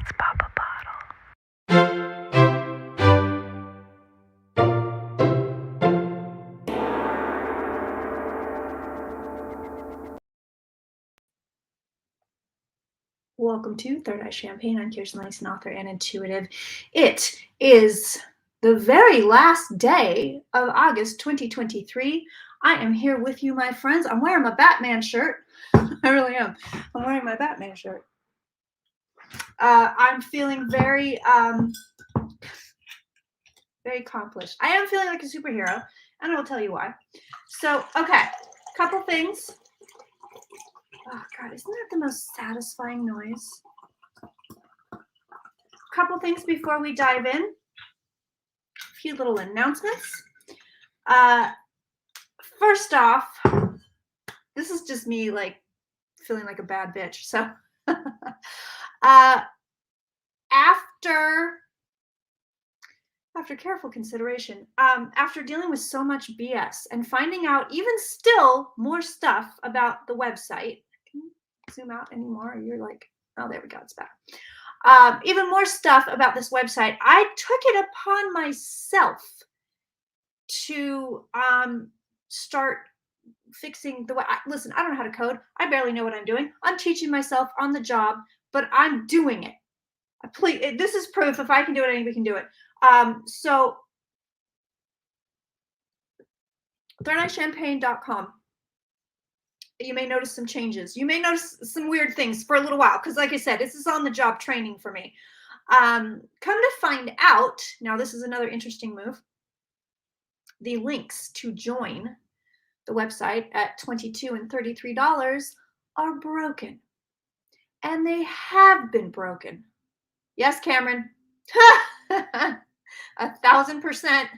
Let's pop a bottle. Welcome to Third Eye Champagne. I'm Kirsten Langston, author and intuitive. It is the very last day of August 2023. I am here with you, my friends. I'm wearing my Batman shirt. I really am. I'm wearing my Batman shirt. I'm feeling very accomplished. I am feeling like a superhero, and I will tell you why. So, okay, couple things. Oh God, isn't that the most satisfying noise? Couple things before we dive in. A few little announcements. First off, this is just me like feeling like a bad bitch. So after careful consideration, after dealing with so much BS and finding out even still more stuff about the website, can you zoom out anymore? You're like, oh, there we go, it's back. Even more stuff about this website, I took it upon myself to start fixing the way. Listen, I don't know how to code. I barely know what I'm doing. I'm teaching myself on the job, but I'm doing it. This is proof. If I can do it, anybody can do it. So thirdeyechampagne.com. You may notice some changes. You may notice some weird things for a little while because, like I said, this is on the job training for me. Come to find out, now this is another interesting move. The links to join the website at $22 and $33 are broken. And they have been broken. Yes, Cameron. 1,000%.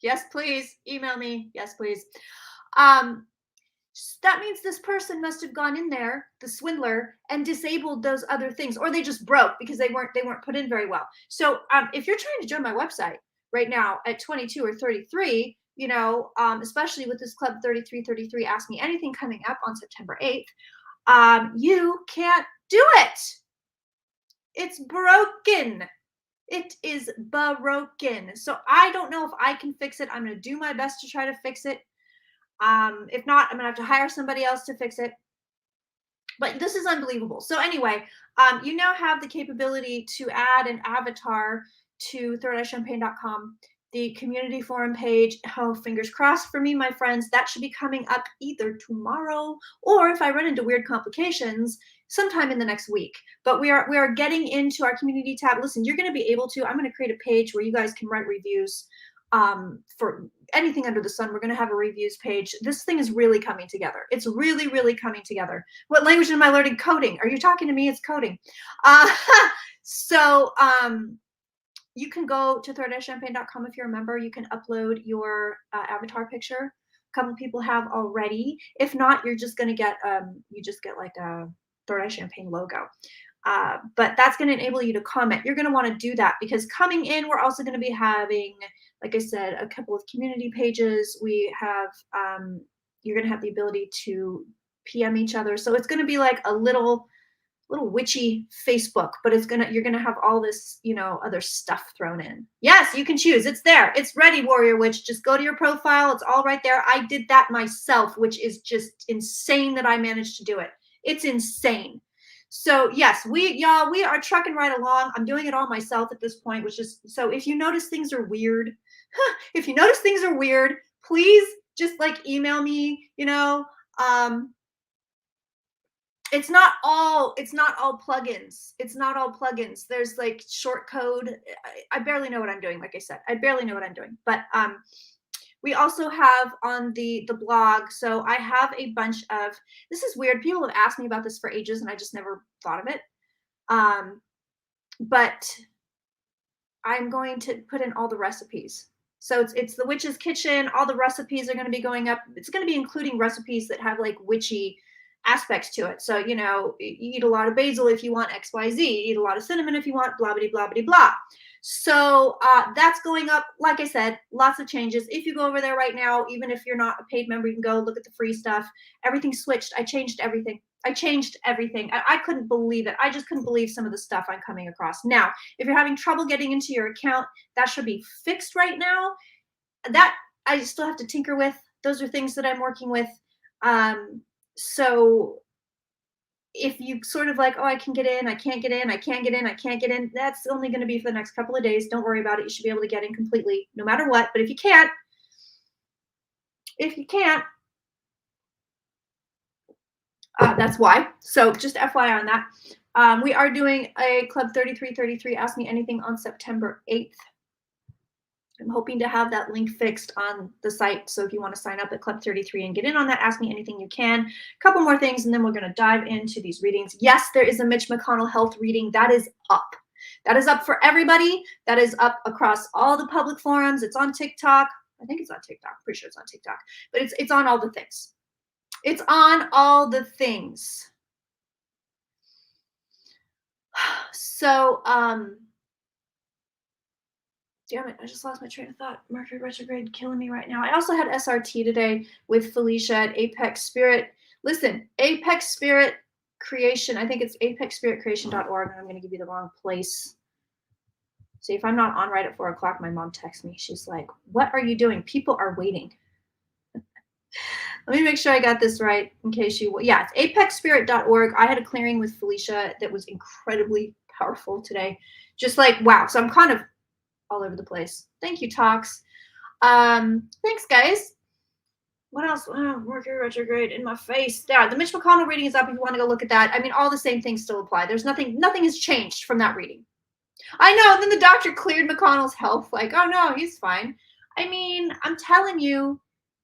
Yes, please. Email me. Yes, please. That means this person must have gone in there, the swindler, and disabled those other things, or they just broke because they weren't put in very well. So if you're trying to join my website right now at 22 or 33, you know, especially with this Club 3333 Ask Me Anything coming up on September 8th, you can't do it. It's broken. It is broken. So I don't know if I can fix it. I'm going to do my best to try to fix it. If not, I'm going to have to hire somebody else to fix it. But this is unbelievable. So anyway, you now have the capability to add an avatar to thirdeyechampagne.com. The community forum page, oh, fingers crossed for me, my friends, that should be coming up either tomorrow or if I run into weird complications, sometime in the next week. But we are getting into our community tab. Listen, you're going to be able to, I'm going to create a page where you guys can write reviews for anything under the sun. We're going to have a reviews page. This thing is really coming together. It's really, really coming together. What language am I learning? Coding. Are you talking to me? It's coding. You can go to thirdeyechampagne.com if you're a member. You can upload your avatar picture. A couple people have already. If not, you're just going to get like a Third Eye Champagne logo. But that's going to enable you to comment. You're going to want to do that because coming in, we're also going to be having, like I said, a couple of community pages. We have, you're going to have the ability to PM each other. So it's going to be like a little witchy Facebook, but you're gonna have all this, you know, other stuff thrown in. Yes, you can choose. It's there. It's ready, Warrior Witch. Just go to your profile. It's all right there. I did that myself, which is just insane that I managed to do it. It's insane. So yes, we are trucking right along. I'm doing it all myself at this point, which is, so if you notice things are weird, please just like email me, you know. It's not all plugins. It's not all plugins. There's like short code. I barely know what I'm doing. Like I said, I barely know what I'm doing. But we also have on the blog. So I have a bunch of, this is weird. People have asked me about this for ages and I just never thought of it. But I'm going to put in all the recipes. So it's the witch's kitchen. All the recipes are going to be going up. It's going to be including recipes that have like witchy aspects to it. So, you know, you eat a lot of basil if you want XYZ, eat a lot of cinnamon if you want blah, blah, blah, blah, blah. So that's going up. Like I said, lots of changes. If you go over there right now, even if you're not a paid member, you can go look at the free stuff. Everything switched. I changed everything. I changed everything. I couldn't believe it. I just couldn't believe some of the stuff I'm coming across. Now, if you're having trouble getting into your account, that should be fixed right now. That I still have to tinker with. Those are things that I'm working with. So if you sort of like, oh, I can get in, I can't get in, I can't get in, I can't get in, that's only going to be for the next couple of days. Don't worry about it. You should be able to get in completely no matter what. But if you can't, that's why. So just FYI on that. We are doing a Club 3333 Ask Me Anything on September 8th. I'm hoping to have that link fixed on the site. So if you want to sign up at Club 33 and get in on that, Ask Me Anything, you can. A couple more things, and then we're going to dive into these readings. Yes, there is a Mitch McConnell health reading. That is up. That is up for everybody. That is up across all the public forums. It's on TikTok. I think it's on TikTok. I'm pretty sure it's on TikTok. But it's on all the things. It's on all the things. So, damn it, I just lost my train of thought. Mercury retrograde killing me right now. I also had SRT today with Felicia at Apex Spirit. Listen, Apex Spirit Creation. I think it's apexspiritcreation.org. I'm going to give you the wrong place. See, if I'm not on right at 4 o'clock, my mom texts me. She's like, what are you doing? People are waiting. Let me make sure I got this right in case you, yeah, it's apexspirit.org. I had a clearing with Felicia that was incredibly powerful today. Just like, wow. So I'm kind of all over the place. Thank you, Tox. Thanks, guys. What else? Oh, Mercury retrograde in my face. Yeah, the Mitch McConnell reading is up if you want to go look at that. I mean, all the same things still apply. There's nothing has changed from that reading. I know. And then the doctor cleared McConnell's health. Like, oh no, he's fine. I mean, I'm telling you,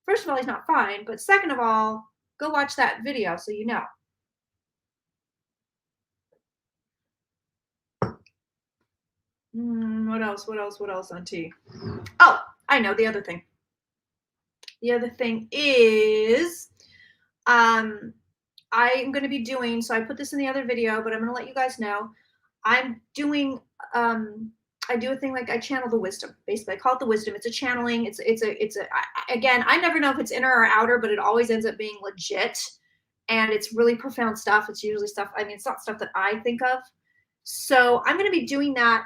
first of all, he's not fine. But second of all, go watch that video so you know. What else? What else on T? Oh, I know the other thing. The other thing is, I'm going to be doing, so I put this in the other video, but I'm going to let you guys know. I'm doing, I do a thing like I channel the wisdom. Basically, I call it the wisdom. It's a channeling. Again, I never know if it's inner or outer, but it always ends up being legit. And it's really profound stuff. It's usually stuff, I mean, it's not stuff that I think of. So I'm going to be doing that.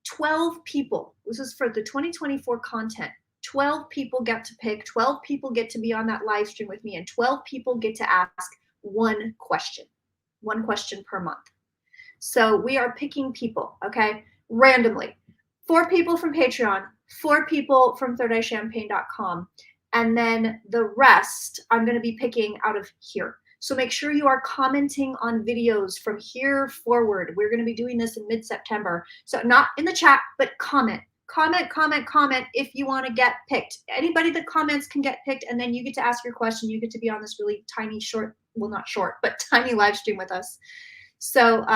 12 people. This is for the 2024 content. 12 people get to pick. 12 people get to be on that live stream with me. And 12 people get to ask one question per month. So we are picking people, okay, randomly. 4 people from Patreon, 4 people from thirdEyeChampagne.com, and then the rest I'm going to be picking out of here. So make sure you are commenting on videos from here forward. We're going to be doing this in mid-September. So not in the chat, but comment if you want to get picked. Anybody that comments can get picked, and then you get to ask your question. You get to be on this really tiny, short, well, not short, but tiny live stream with us. So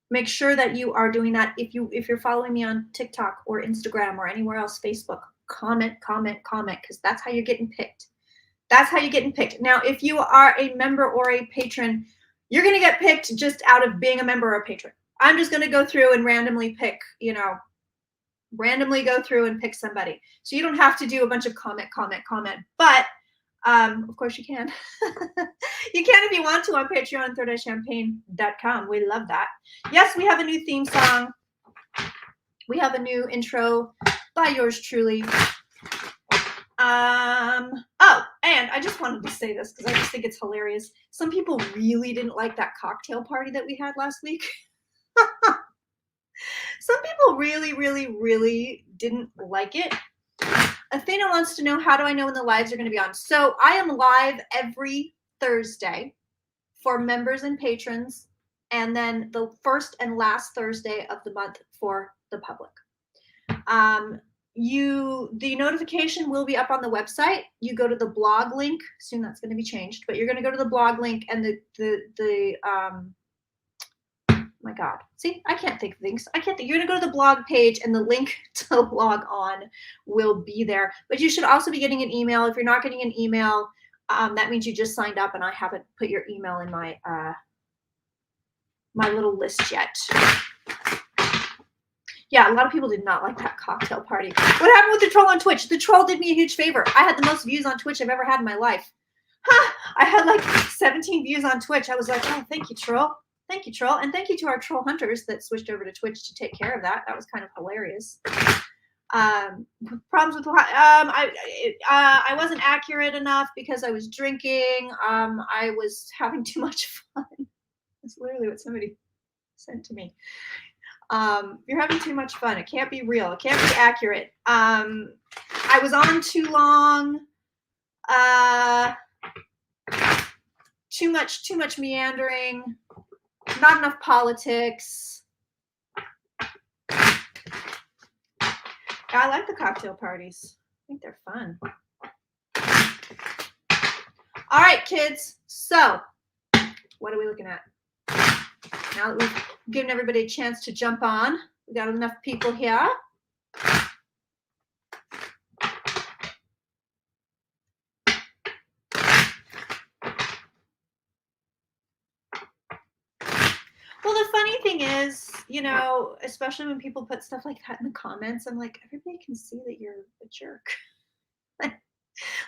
make sure that you are doing that. If you're following me on TikTok or Instagram or anywhere else, Facebook, comment, because that's how you're getting picked. That's how you're getting picked. Now, if you are a member or a patron, you're going to get picked just out of being a member or a patron. I'm just going to go through and randomly pick, randomly go through and pick somebody. So you don't have to do a bunch of comment. But, of course you can. You can if you want to on Patreon, thirdEyeChampagne.com. We love that. Yes, we have a new theme song. We have a new intro by yours truly. Oh, and I just wanted to say this because I just think it's hilarious. Some people really didn't like that cocktail party that we had last week. Some people really didn't like it. Athena wants to know, how do I know when the lives are going to be on? So I am live every Thursday for members and patrons, and then the first and last Thursday of the month for the public. The notification will be up on the website. You go to the blog link. Soon that's going to be changed, but you're going to go to the blog link, and my God, see, I can't think of things. You're going to go to the blog page, and the link to log on will be there. But you should also be getting an email. If you're not getting an email, that means you just signed up, and I haven't put your email in my my little list yet. Yeah, a lot of people did not like that cocktail party. What happened with the troll on Twitch? The troll did me a huge favor. I had the most views on Twitch I've ever had in my life. I had like 17 views on Twitch. I was like, oh, thank you, troll. Thank you, troll. And thank you to our troll hunters that switched over to Twitch to take care of that. That was kind of hilarious. Problems with I wasn't accurate enough because I was drinking. I was having too much fun. That's literally what somebody sent to me. You're having too much fun. It can't be real. It can't be accurate. I was on too long. Too much meandering. Not enough politics. I like the cocktail parties. I think they're fun. All right, kids. So, what are we looking at? Now that we've given everybody a chance to jump on, we got enough people here. Well, the funny thing is, you know, especially when people put stuff like that in the comments, I'm like, everybody can see that you're a jerk. Like,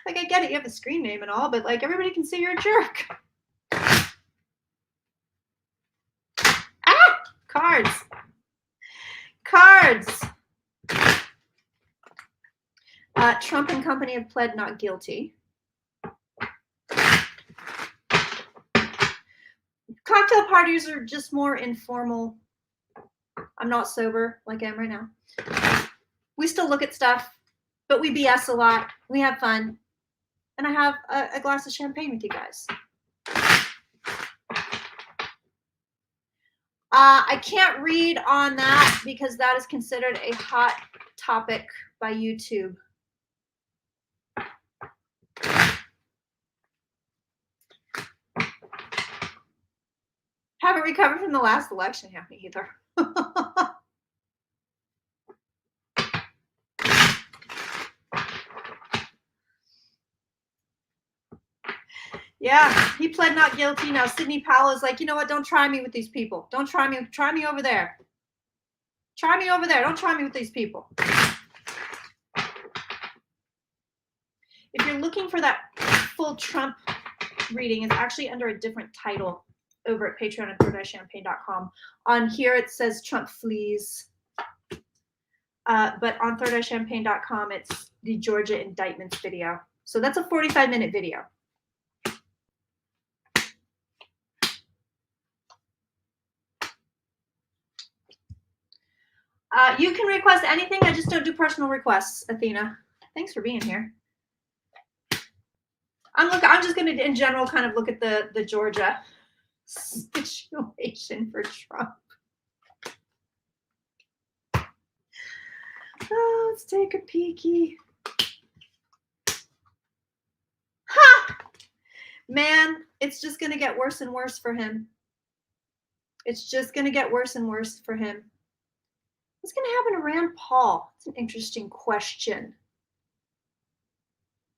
I get it, you have a screen name and all, but like, everybody can see you're a jerk. Ah! Cards. Trump and company have pled not guilty. Cocktail parties are just more informal. I'm not sober like I am right now. We still look at stuff, but we BS a lot. We have fun. And I have a glass of champagne with you guys. I can't read on that because that is considered a hot topic by YouTube. Haven't recovered from the last election, yeah, me either. Yeah, he pled not guilty. Now Sidney Powell is like, you know what? Don't try me with these people. Don't try me. Try me over there. Try me over there. Don't try me with these people. If you're looking for that full Trump reading, it's actually under a different title over at Patreon and thirdEyeChampagne.com. On here it says Trump flees. But on thirdEyeChampagne.com, it's the Georgia indictments video. So that's a 45-minute video. You can request anything. I just don't do personal requests, Athena. Thanks for being here. I'm just going to, in general, kind of look at the Georgia situation for Trump. Oh, let's take a peeky. Ha! Man, it's just going to get worse and worse for him. It's just going to get worse and worse for him. What's going to happen to Rand Paul? That's an interesting question.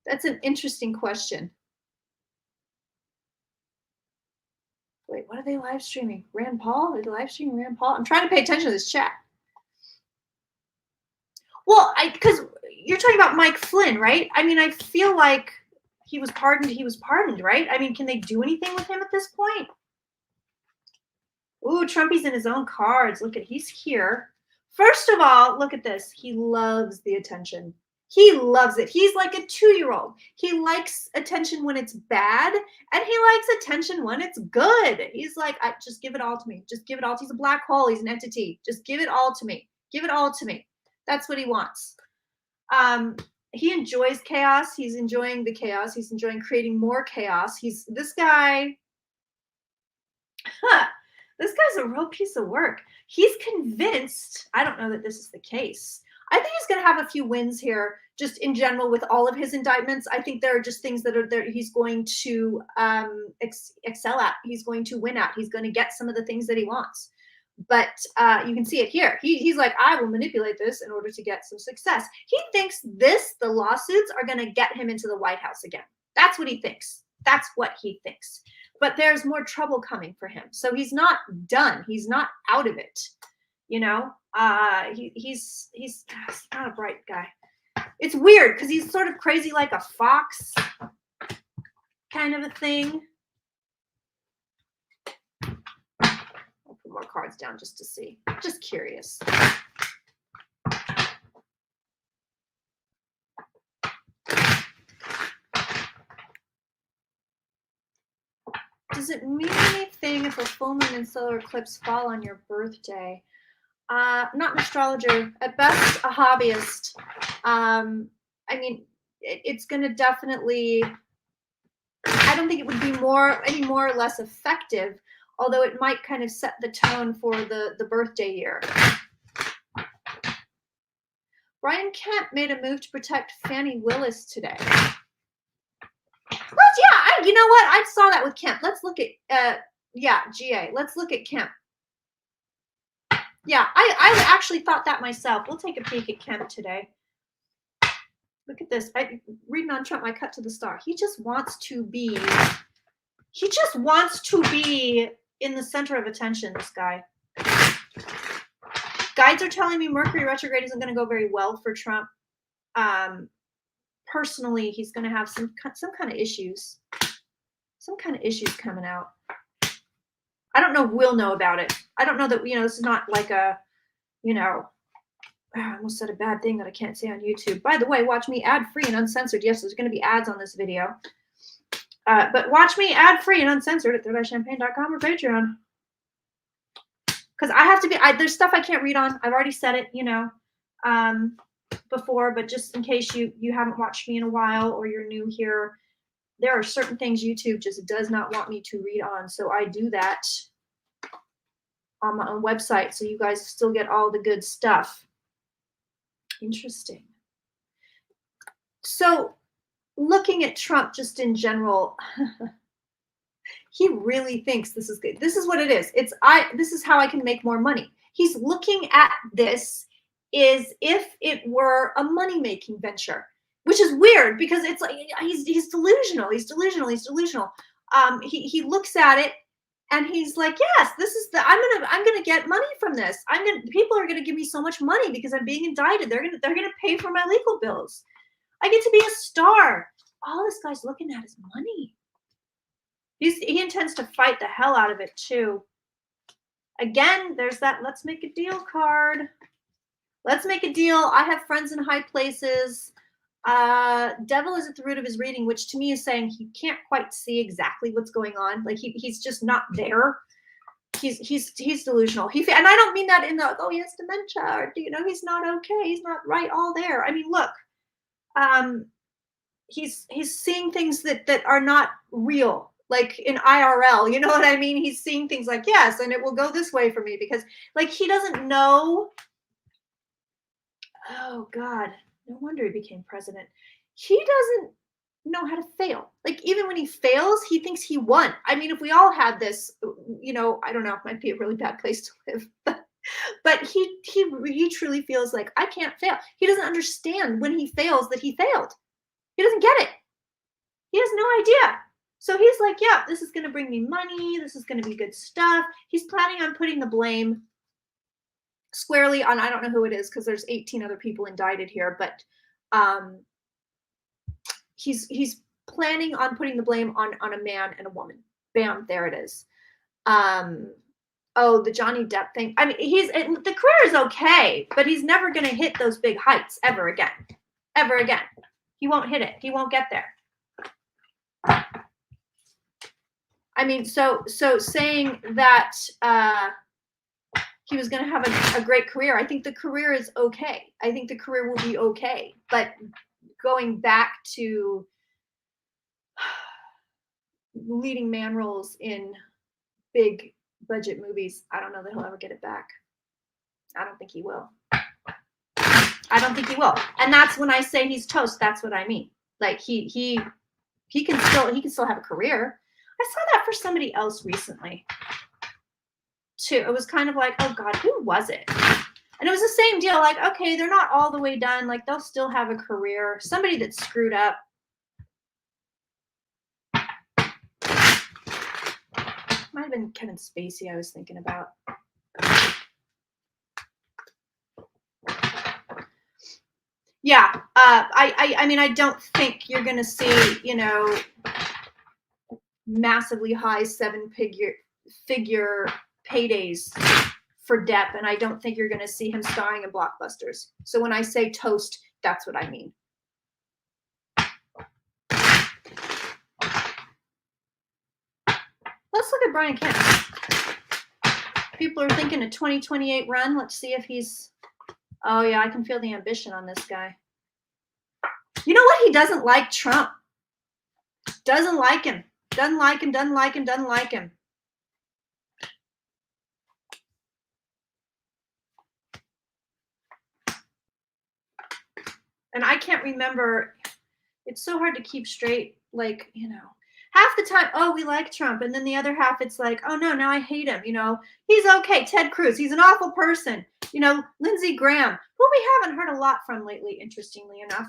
That's an interesting question. Wait, what are they live streaming? Rand Paul? Are they live streaming Rand Paul? I'm trying to pay attention to this chat. Well, because you're talking about Mike Flynn, right? I mean, I feel like he was pardoned, right? I mean, can they do anything with him at this point? Ooh, Trumpy's in his own cards. Look at, he's here. First of all, look at this. He loves the attention. He loves it. He's like a 2-year-old. He likes attention when it's bad, and he likes attention when it's good. He's like, just give it all to me. Just give it all. He's a black hole. He's an entity. Just give it all to me. Give it all to me. That's what he wants. He enjoys chaos. He's enjoying the chaos. He's enjoying creating more chaos. This guy. This guy's a real piece of work. He's convinced. I don't know that this is the case. I think he's going to have a few wins here, just in general with all of his indictments. I think there are just things that are there he's going to excel at. He's going to win at. He's going to get some of the things that he wants. But you can see it here. He's like, I will manipulate this in order to get some success. He thinks the lawsuits are going to get him into the White House again. That's what he thinks. That's what he thinks. But there's more trouble coming for him. So he's not done. He's not out of it. You know, he's not a bright guy. It's weird because he's sort of crazy like a fox, kind of a thing. I'll put more cards down just to see. Just curious. Does it mean anything if a full moon and solar eclipse fall on your birthday? Not an astrologer. At best, a hobbyist. I mean, it's going to definitely... I don't think it would be any more or less effective, although it might kind of set the tone for the birthday year. Brian Kemp made a move to protect Fannie Willis today. You know what? I saw that with Kemp. Let's look at, GA. Let's look at Kemp. Yeah, I actually thought that myself. We'll take a peek at Kemp today. Look at this. Reading on Trump, I cut to the star. He just wants to be in the center of attention, this guy. Guides are telling me Mercury retrograde isn't going to go very well for Trump. Personally, he's going to have some kind of issues. Some kind of issues coming out. I don't know if we'll know about it. I don't know that, this is not like a, I almost said a bad thing that I can't say on YouTube. By the way, watch me ad-free and uncensored. Yes, there's going to be ads on this video. But watch me ad-free and uncensored at thirdEyeChampagne.com or Patreon. Because I have to be, there's stuff I can't read on. I've already said it, before, but just in case you haven't watched me in a while or you're new here, there are certain things YouTube just does not want me to read on. So I do that on my own website. So you guys still get all the good stuff. Interesting. So looking at Trump just in general, he really thinks this is good. This is what it is. This is how I can make more money. He's looking at this as if it were a money-making venture, which is weird because it's like he's delusional. He's delusional. He looks at it and he's like, yes, this is I'm gonna get money from this. People are gonna give me so much money because I'm being indicted. They're gonna pay for my legal bills. I get to be a star. All this guy's looking at is money. He intends to fight the hell out of it too. Again, there's that let's make a deal card. Let's make a deal. I have friends in high places. Devil is at the root of his reading, which to me is saying he can't quite see exactly what's going on. Like he's just not there. He's delusional. And I don't mean that in the he has dementia or he's not okay. He's not right all there. I mean, look, he's seeing things that are not real. Like in IRL, you know what I mean? He's seeing things like, yes, and it will go this way for me because like he doesn't know. Oh God, no wonder he became president. He doesn't know how to fail. Like even when he fails, he thinks he won. I mean, if we all had this, I don't know, it might be a really bad place to live, but he truly feels like I can't fail. He doesn't understand when he fails that he failed. He doesn't get it. He has no idea. So he's like, yeah, this is going to bring me money. This is going to be good stuff. He's planning on putting the blame squarely on, I don't know who it is because there's 18 other people indicted here, but he's planning on putting the blame on a man and a woman. Bam, there it is. The Johnny Depp thing. I mean, the career is okay, but he's never going to hit those big heights ever again. Ever again. He won't hit it. He won't get there. I mean, so saying that he was going to have a great career, I think the career is okay. I think the career will be okay. But going back to leading man roles in big budget movies, I don't know that he'll ever get it back. I don't think he will. I don't think he will. And that's when I say he's toast. That's what I mean. Like he can still have a career. I saw that for somebody else recently too. It was kind of like, oh God, who was it? And it was the same deal. Like, okay, they're not all the way done. Like they'll still have a career. Somebody that screwed up. Might have been Kevin Spacey I was thinking about. Yeah. I mean, I don't think you're going to see, massively high seven-figure paydays for Depp, and I don't think you're going to see him starring in blockbusters. So when I say toast, that's what I mean. Let's look at Brian Kemp. People are thinking a 2028 run. Let's see if he's... Oh, yeah, I can feel the ambition on this guy. You know what? He doesn't like Trump. Doesn't like him. Doesn't like him, doesn't like him, doesn't like him. And I can't remember. It's so hard to keep straight. Like, you know, half the time, oh, we like Trump. And then the other half, it's like, oh, no, now I hate him. You know, he's okay. Ted Cruz, he's an awful person. You know, Lindsey Graham, who we haven't heard a lot from lately, interestingly enough.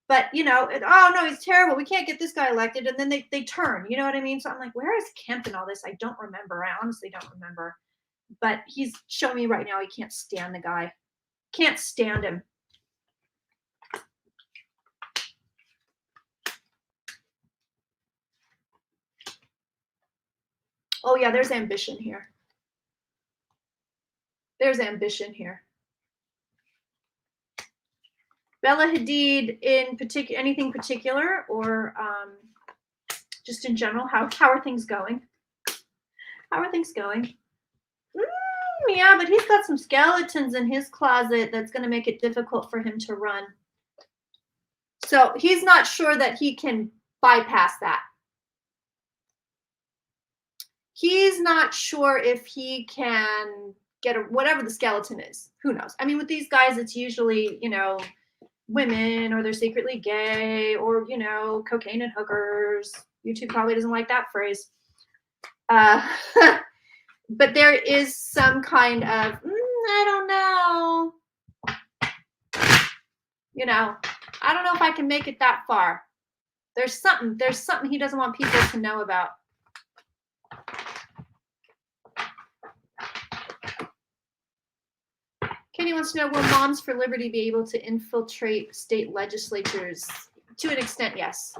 But, you know, oh, no, he's terrible. We can't get this guy elected. And then they turn. You know what I mean? So I'm like, where is Kemp in all this? I don't remember. I honestly don't remember. But he's showing me right now he can't stand the guy. Can't stand him. Oh, yeah, there's ambition here. There's ambition here. Bella Hadid in particular, anything particular, or just in general? How are things going? How are things going? Yeah, but he's got some skeletons in his closet that's going to make it difficult for him to run. So he's not sure that he can bypass that. He's not sure if he can get whatever the skeleton is. Who knows? I mean, with these guys, it's usually, you know, women, or they're secretly gay, or, you know, cocaine and hookers. YouTube probably doesn't like that phrase. But there is some kind of, I don't know. You know, I don't know if I can make it that far. There's something he doesn't want people to know about. Katie wants to know, will Moms for Liberty be able to infiltrate state legislatures? To an extent, yes.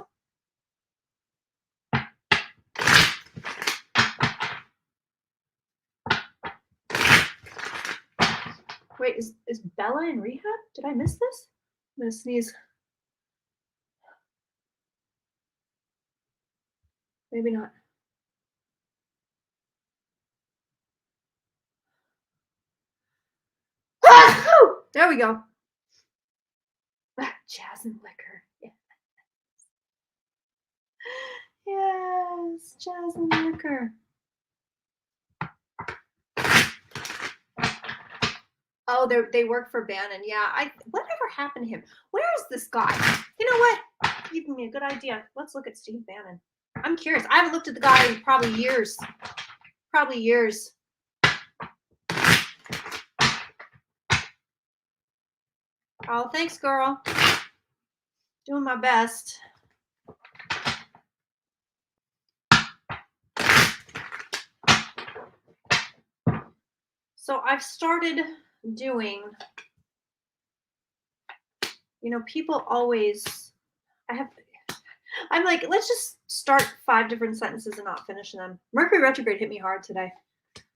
Wait, is Bella in rehab? Did I miss this? I'm gonna sneeze. Maybe not. There we go. Jazz and liquor. Yeah. Yes, jazz and liquor. Oh, they work for Bannon. Yeah, whatever happened to him? Where is this guy? You know what? Giving me a good idea. Let's look at Steve Bannon. I'm curious. I haven't looked at the guy in probably years. Probably years. Oh, thanks, girl. Doing my best. So I've started doing, you know, people always, I'm like, let's just start 5 different sentences and not finish them. Mercury retrograde hit me hard today.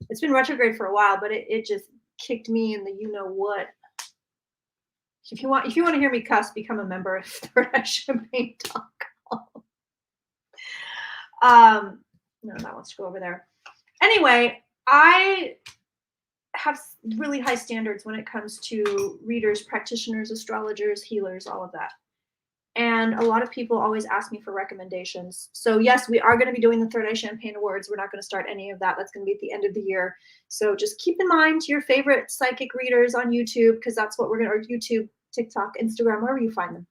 It's been retrograde for a while, but it just kicked me in the you know what. If you want to hear me cuss, become a member of thirdEyeChampagne.com. No, that wants to go over there. Anyway, I have really high standards when it comes to readers, practitioners, astrologers, healers, all of that. And a lot of people always ask me for recommendations. So yes, we are going to be doing the Third Eye Champagne Awards. We're not going to start any of that. That's going to be at the end of the year. So just keep in mind your favorite psychic readers on YouTube, because that's what we're going to, or YouTube, TikTok, Instagram, wherever you find them.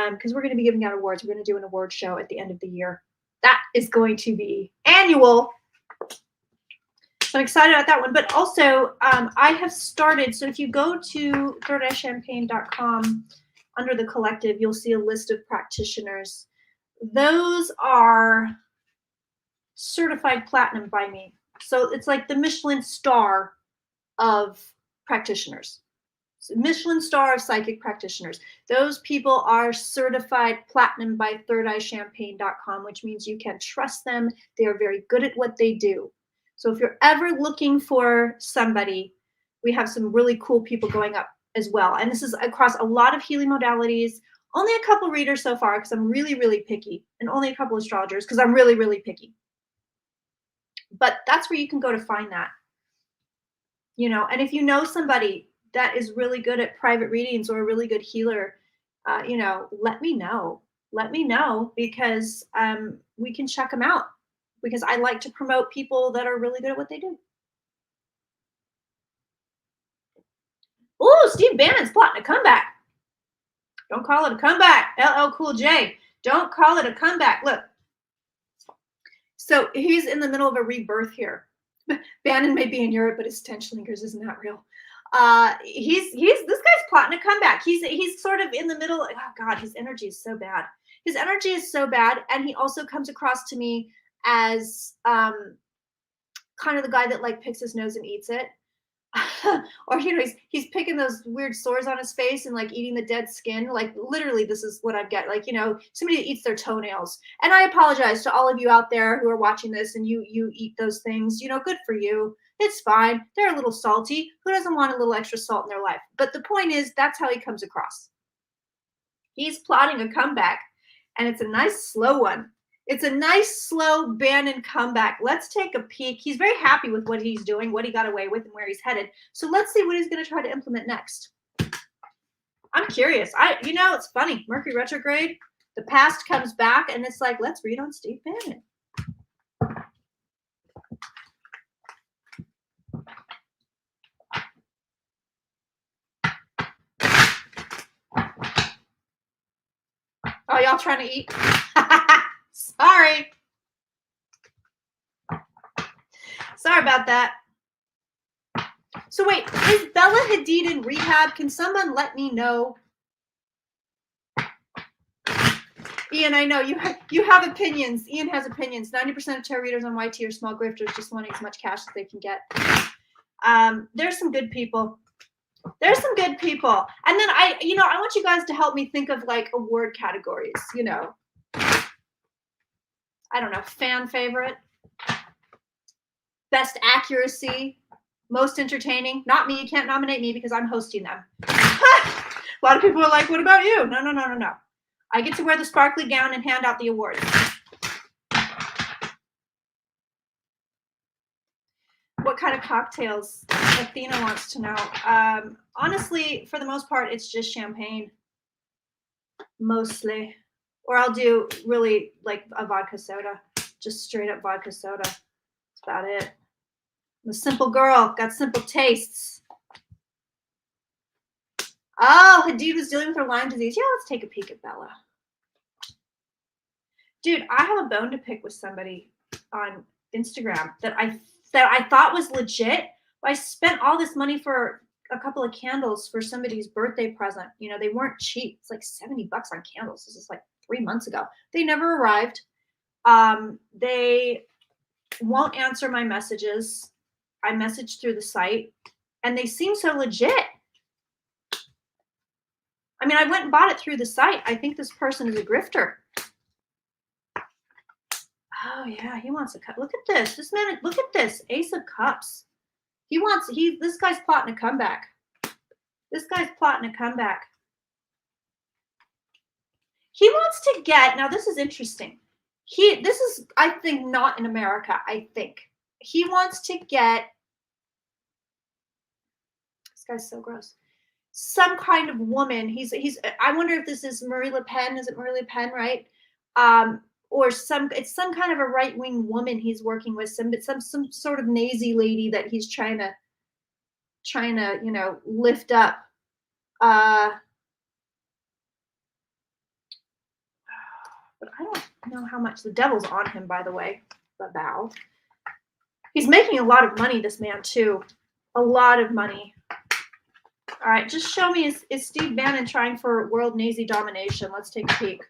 Because we're going to be giving out awards. We're going to do an award show at the end of the year. That is going to be annual. So I'm excited about that one. But also, I have started, so if you go to thirdEyeChampagne.com, under the collective, you'll see a list of practitioners. Those are certified platinum by me. So it's like the Michelin star of practitioners. Michelin star of psychic practitioners. Those people are certified platinum by thirdeyechampagne.com, which means you can trust them. They are very good at what they do. So if you're ever looking for somebody, we have some really cool people going up as well. And this is across a lot of healing modalities. Only a couple readers so far because I'm really, really picky, and only a couple astrologers because I'm really, really picky. But that's where you can go to find that. You know, and if you know somebody that is really good at private readings or a really good healer, you know, let me know. Let me know because we can check them out, because I like to promote people that are really good at what they do. Oh, Steve Bannon's plotting a comeback. Don't call it a comeback. LL Cool J. Don't call it a comeback. Look. So he's in the middle of a rebirth here. Bannon may be in Europe, but his 10 schlingers isn't that real. He's this guy's plotting a comeback. He's sort of in the middle. Oh God, his energy is so bad. His energy is so bad, and he also comes across to me as kind of the guy that like picks his nose and eats it. Or you know, he's picking those weird sores on his face and like eating the dead skin. Like literally, this is what I get. Like, you know, somebody that eats their toenails. And I apologize to all of you out there who are watching this and you eat those things. You know, good for you. It's fine. They're a little salty. Who doesn't want a little extra salt in their life? But the point is, that's how he comes across. He's plotting a comeback, and it's a nice slow one. It's a nice, slow Bannon comeback. Let's take a peek. He's very happy with what he's doing, what he got away with, and where he's headed. So let's see what he's going to try to implement next. I'm curious. You know, it's funny. Mercury retrograde, the past comes back, and it's like, let's read on Steve Bannon. Oh, y'all trying to eat? Sorry. Sorry about that. So wait, is Bella Hadid in rehab? Can someone let me know? Ian, I know you have opinions. Ian has opinions. 90% of tarot readers on YT are small grifters just wanting as much cash as they can get. There's some good people. There's some good people. And then I want you guys to help me think of like award categories, you know. I don't know, fan favorite, best accuracy, most entertaining. Not me, you can't nominate me because I'm hosting them. A lot of people are like, what about you? No. I get to wear the sparkly gown and hand out the awards. What kind of cocktails? Athena wants to know. Honestly, for the most part, it's just champagne. Mostly. Or I'll do really like a vodka soda. Just straight up vodka soda. That's about it. I'm a simple girl. Got simple tastes. Oh, Hadid was dealing with her Lyme disease. Yeah, let's take a peek at Bella. Dude, I have a bone to pick with somebody on Instagram that I thought was legit. I spent all this money for a couple of candles for somebody's birthday present. You know, they weren't cheap. It's like $70 on candles. This is like 3 months ago. They never arrived. They won't answer my messages. I messaged through the site, and they seem so legit. I mean, I went and bought it through the site. I think this person is a grifter. Oh yeah, he wants a cut. Look at this. This man, look at this. Ace of Cups. This guy's plotting a comeback. This guy's plotting a comeback. He wants to get, now this is interesting. This is, I think, not in America, I think. He wants to get, this guy's so gross, some kind of woman. I wonder if this is Marie Le Pen. Is it Marie Le Pen, right? Or it's some kind of a right-wing woman he's working with, some sort of nazi lady that he's trying to, you know, lift up. But I don't know how much. The devil's on him, by the way. The bow. He's making a lot of money, this man, too. A lot of money. All right, just show me, is Steve Bannon trying for world Nazi domination? Let's take a peek.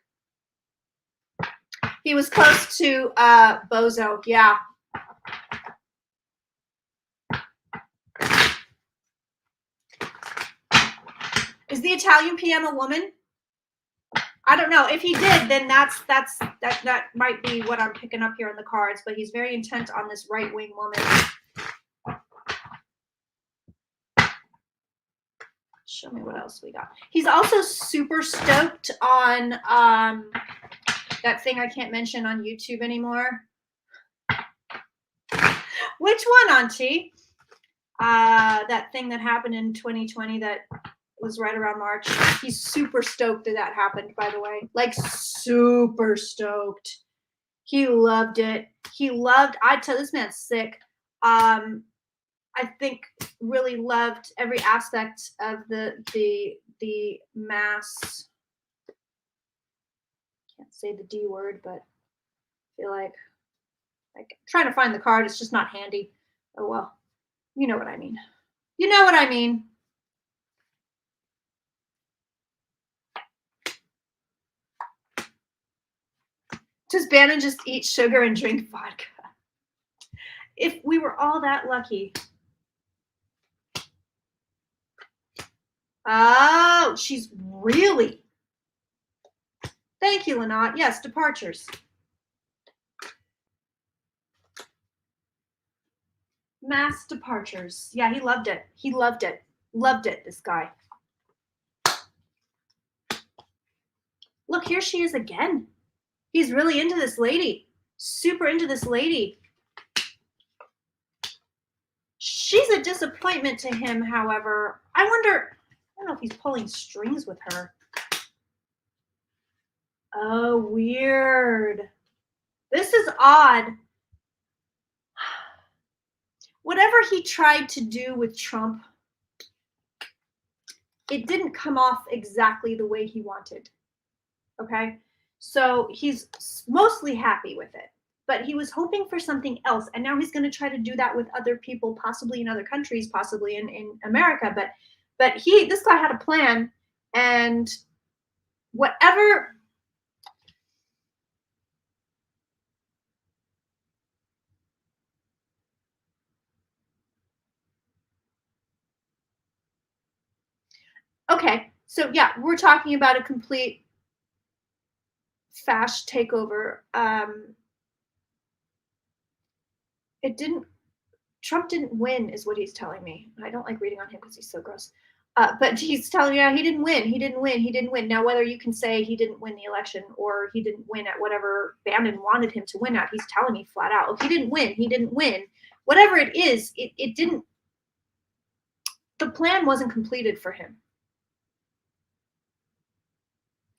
He was close to Bozo, yeah. Is the Italian PM a woman? I don't know. If he did, then that might be what I'm picking up here in the cards. But he's very intent on this right-wing woman. Show me what else we got. He's also super stoked on that thing I can't mention on YouTube anymore. Which one, Auntie? That thing that happened in 2020 that was right around March. He's super stoked that happened, by the way. Like, super stoked. He loved it. I tell this man's sick. I think really loved every aspect of the mass. Can't say the D word, but I feel like trying to find the card. It's just not handy. Oh well, you know what I mean. You know what I mean. Does Bannon just eat sugar and drink vodka? If we were all that lucky. Oh, she's really. Thank you, Lynette. Yes, departures. Mass departures. Yeah, he loved it. He loved it. Loved it, this guy. Look, here she is again. He's really into this lady. Super into this lady. She's a disappointment to him, however. I don't know if he's pulling strings with her. Oh, weird. This is odd. Whatever he tried to do with Trump, it didn't come off exactly the way he wanted. Okay? So he's mostly happy with it. But he was hoping for something else. And now he's going to try to do that with other people, possibly in other countries, possibly in America. But this guy had a plan, and whatever. Okay, so yeah, we're talking about a complete fash takeover. Trump didn't win, is what he's telling me. I don't like reading on him because he's so gross. But he's telling me, yeah, he didn't win. He didn't win. He didn't win. Now, whether you can say he didn't win the election or he didn't win at whatever Bannon wanted him to win at, he's telling me flat out, if he didn't win, he didn't win. Whatever it is, it didn't. The plan wasn't completed for him.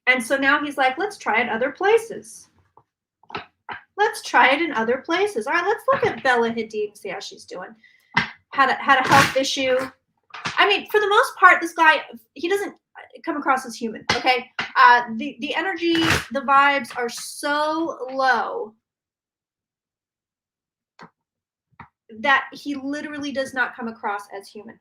And so now he's like, let's try it other places. Let's try it in other places. All right, let's look at Bella Hadid and see how she's doing. Had a health issue. I mean, for the most part, this guy, he doesn't come across as human, okay? The energy, the vibes are so low that he literally does not come across as human.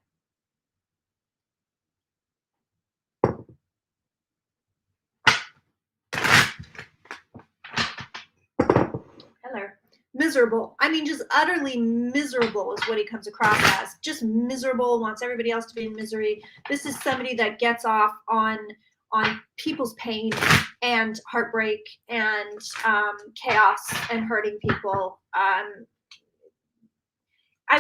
Hello. Miserable. I mean, just utterly miserable is what he comes across as. Just miserable, wants everybody else to be in misery. This is somebody that gets off on people's pain and heartbreak and chaos and hurting people. I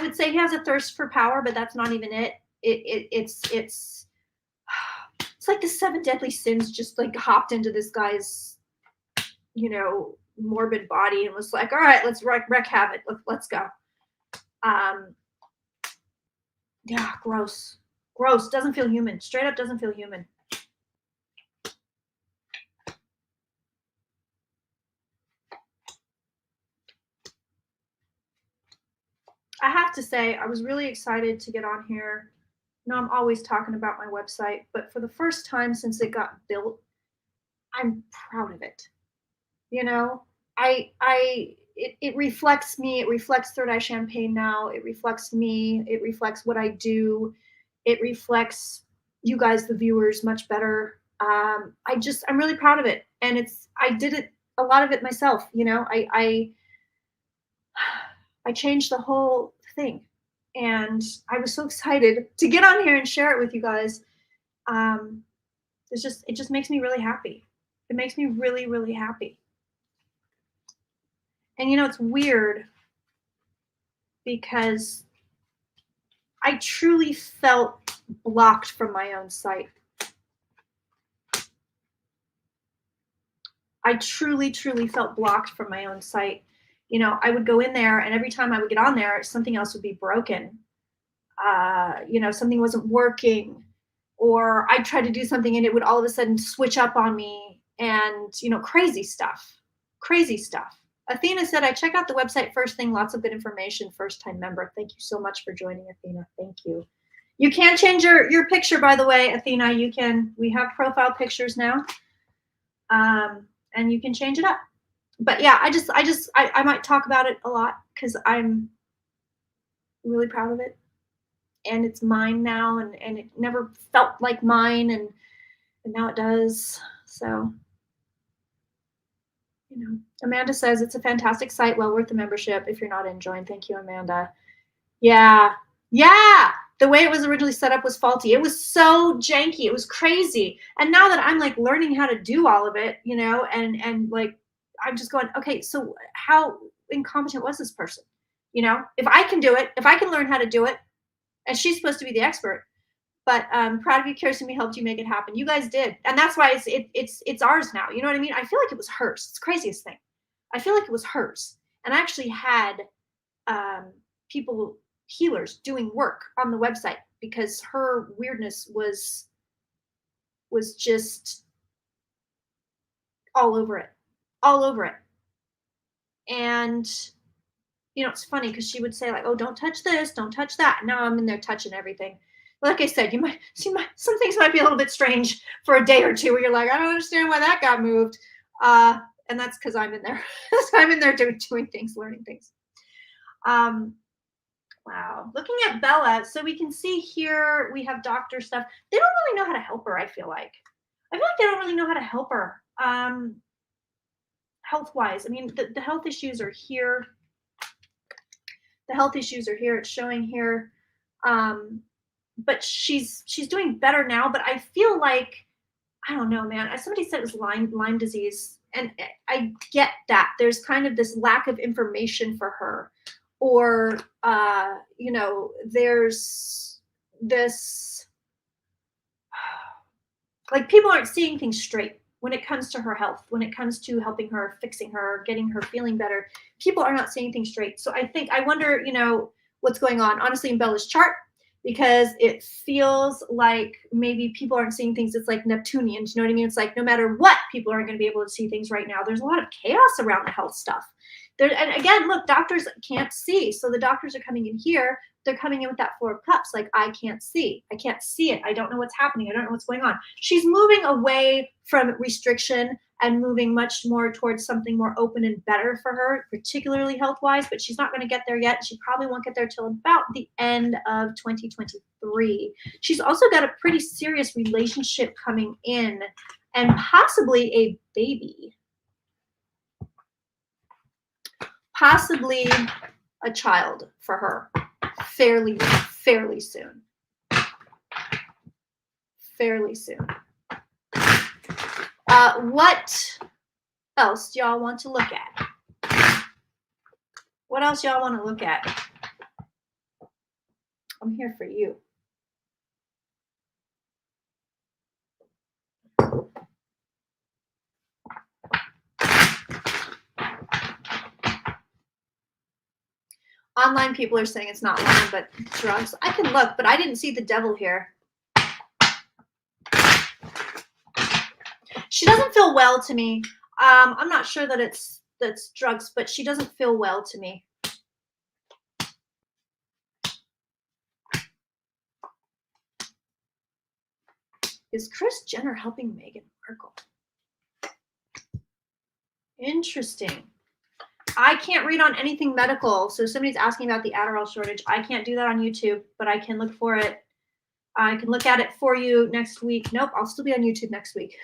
would say he has a thirst for power, but that's not even it. It's like the 7 deadly sins just like hopped into this guy's, morbid body and was like, all right, let's wreak havoc. Let's go. Yeah, gross. Doesn't feel human. Straight up doesn't feel human. I have to say, I was really excited to get on here. I'm always talking about my website, but for the first time since it got built, I'm proud of it. It reflects me. It reflects Third Eye Champagne now. It reflects me. It reflects what I do. It reflects you guys, the viewers, much better. I'm really proud of it. And I did it, a lot of it myself. I changed the whole thing. And I was so excited to get on here and share it with you guys. it just makes me really happy. It makes me really, really happy. And you know, it's weird because I truly felt blocked from my own site. I truly, truly felt blocked from my own site. You know, I would go in there, and every time I would get on there, something else would be broken. You know, something wasn't working, or I'd try to do something and it would all of a sudden switch up on me, and, you know, crazy stuff. Crazy stuff. Athena said, I check out the website first thing, lots of good information, first time member. Thank you so much for joining, Athena. Thank you. You can change your picture, by the way, Athena. You can, we have profile pictures now. And you can change it up. But yeah, I might talk about it a lot because I'm really proud of it. And it's mine now, and it never felt like mine, and now it does. So, you know, Amanda says it's a fantastic site, well worth the membership if you're not enjoying. Thank you, Amanda. Yeah. Yeah. The way it was originally set up was faulty. It was so janky. It was crazy. And now that I'm like learning how to do all of it, you know, and like I'm just going, okay, so how incompetent was this person? You know, if I can do it, if I can learn how to do it, and she's supposed to be the expert. But proud of you, Kirsten. We helped you make it happen. You guys did, and that's why it's ours now. You know what I mean? I feel like it was hers. It's the craziest thing. I feel like it was hers, and I actually had people, healers, doing work on the website because her weirdness was just all over it, all over it. And you know, it's funny because she would say like, "Oh, don't touch this, don't touch that." Now I'm in there touching everything. Like I said, you might see some things might be a little bit strange for a day or two, where you're like, I don't understand why that got moved, and that's because I'm in there. So I'm in there doing things, learning things. Wow, looking at Bella, so we can see here we have doctor stuff. They don't really know how to help her. I feel like they don't really know how to help her, health wise. I mean, the health issues are here. The health issues are here. It's showing here. But she's doing better now. But I feel like, I don't know, man. Somebody said it was Lyme disease, and I get that. There's kind of this lack of information for her, or you know, there's this, like, people aren't seeing things straight when it comes to her health, when it comes to helping her, fixing her, getting her feeling better. People are not seeing things straight. So I wonder, you know, what's going on, honestly, in Bella's chart, because it feels like maybe people aren't seeing things. It's like Neptunian, you know what I mean? It's like no matter what, people aren't going to be able to see things right now. There's a lot of chaos around the health stuff. And again, look, doctors can't see. So the doctors are coming in here. They're coming in with that Four of Cups. Like, I can't see. I can't see it. I don't know what's happening. I don't know what's going on. She's moving away from restriction and moving much more towards something more open and better for her, particularly health-wise, but she's not going to get there yet. She probably won't get there till about the end of 2023. She's also got a pretty serious relationship coming in, and possibly a baby. Possibly a child for her fairly soon. Fairly soon. What else do y'all want to look at? What else y'all want to look at? I'm here for you. Online people are saying it's not Lyme, but drugs. I can look, but I didn't see the devil here. She doesn't feel well to me. I'm not sure that that's drugs, but she doesn't feel well to me. Is Kris Jenner helping Meghan Markle? Interesting. I can't read on anything medical. So somebody's asking about the Adderall shortage. I can't do that on YouTube, but I can look for it. I can look at it for you next week. Nope, I'll still be on YouTube next week.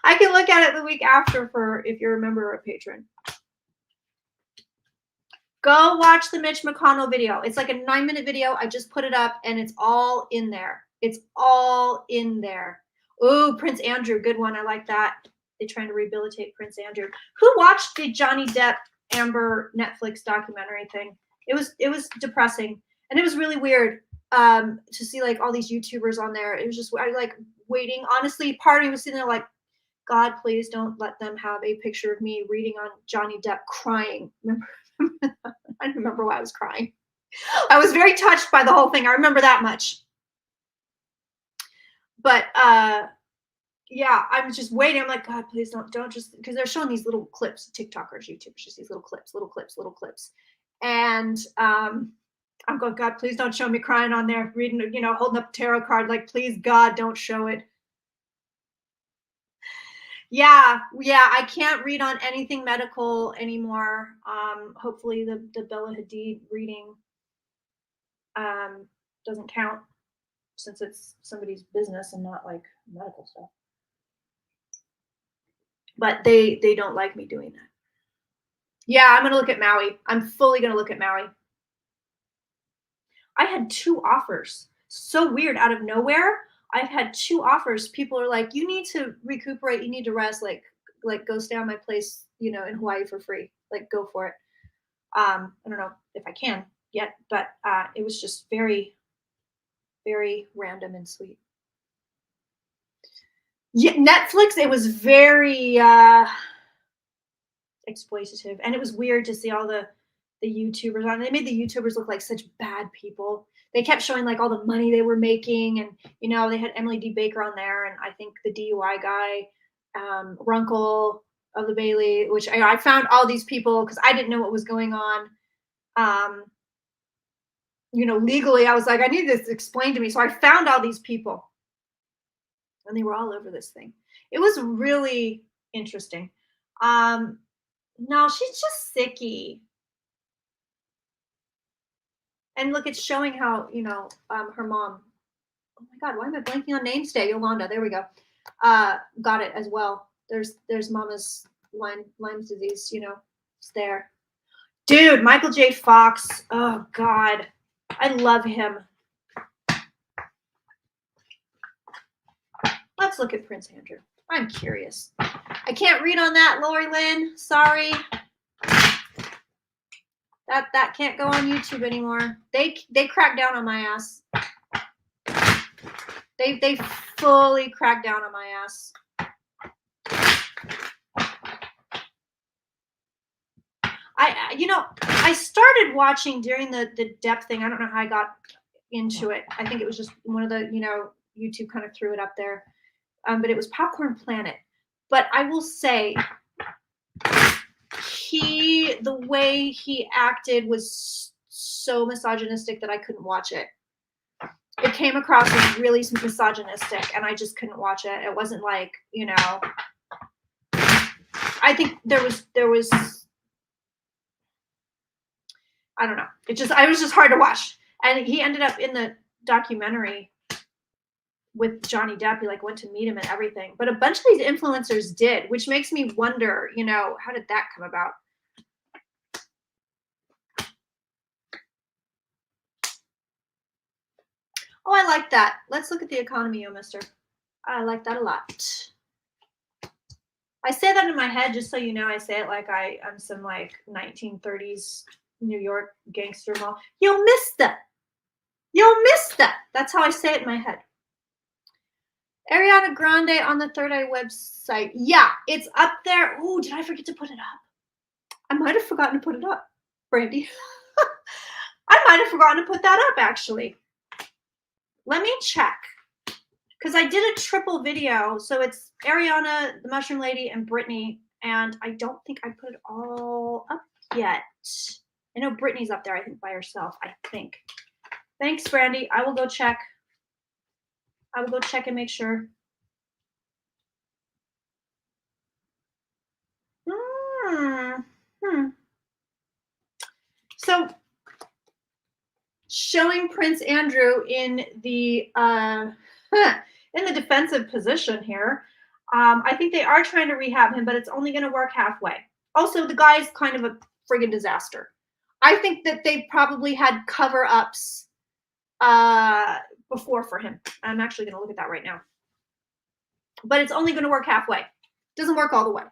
I can look at it the week after for if you're a member or a patron. Go watch the Mitch McConnell video. It's like a 9-minute video. I just put it up and it's all in there. It's all in there. Oh, Prince Andrew, good one. I like that. They're trying to rehabilitate Prince Andrew. Who watched the Johnny Depp Amber Netflix documentary thing? It was depressing, and it was really weird to see like all these YouTubers on there. It was just I like waiting. Honestly, part of me was sitting there like, God, please don't let them have a picture of me reading on Johnny Depp crying. Remember? I remember why I was crying. I was very touched by the whole thing. I remember that much. But yeah, I was just waiting. I'm like, God, please don't just, because they're showing these little clips, TikTokers, YouTubers, just these little clips. And I'm going, God, please don't show me crying on there, reading, holding up a tarot card. Like, please, God, don't show it. Yeah, I can't read on anything medical anymore. Hopefully the Bella Hadid reading doesn't count, since it's somebody's business and not like medical stuff. But they don't like me doing that. Yeah, I'm gonna look at Maui. I'm fully gonna look at Maui. I had 2 offers. So weird, out of nowhere. I've had 2 offers. People are like, you need to recuperate, you need to rest, like go stay on my place, in Hawaii for free. Like, go for it. I don't know if I can yet, but it was just very, very random and sweet. Yeah, Netflix, it was very exploitative, and it was weird to see all the YouTubers on. They made the YouTubers look like such bad people. They kept showing like all the money they were making, and they had Emily D. Baker on there, and I think the DUI guy, Runkle of the Bailey, which I found all these people because I didn't know what was going on. Legally, I was like, I need this explained to me. So I found all these people, and they were all over this thing. It was really interesting. No, she's just sicky. And look, it's showing how, her mom, oh my God, why am I blanking on names today? Yolanda, there we go. Got it as well. There's mama's Lyme's disease, it's there. Dude, Michael J. Fox. Oh God, I love him. Let's look at Prince Andrew. I'm curious. I can't read on that, Lori Lynn. Sorry. That can't go on YouTube anymore. They cracked down on my ass. They fully cracked down on my ass. I started watching during the Depp thing. I don't know how I got into it. I think it was just one of the, YouTube kind of threw it up there. But it was Popcorn Planet. But I will say, the way he acted was so misogynistic that I couldn't watch it. It came across as really misogynistic, and I just couldn't watch it. It wasn't like, I think there was I don't know. I was just hard to watch. And he ended up in the documentary with Johnny Depp. He went to meet him and everything. But a bunch of these influencers did, which makes me wonder, how did that come about? Oh, I like that. Let's look at the economy, mister. I like that a lot. I say that in my head just so you know. I say it like I'm some 1930s New York gangster mom. Yo, mister. That's how I say it in my head. Ariana Grande on the Third Eye website. Yeah, it's up there. Oh, did I forget to put it up? I might have forgotten to put it up, Brandy. I might have forgotten to put that up, actually. Let me check. Because I did a triple video. So it's Ariana, the Mushroom Lady, and Brittany. And I don't think I put it all up yet. I know Brittany's up there, I think, by herself. I think. Thanks, Brandy. I will go check. I will go check and make sure. So, showing Prince Andrew in the defensive position here. I think they are trying to rehab him, but it's only going to work halfway. Also, the guy's kind of a friggin' disaster. I think that they probably had cover-ups before for him. I'm actually going to look at that right now. but it's only going to work halfway. It doesn't work all the way.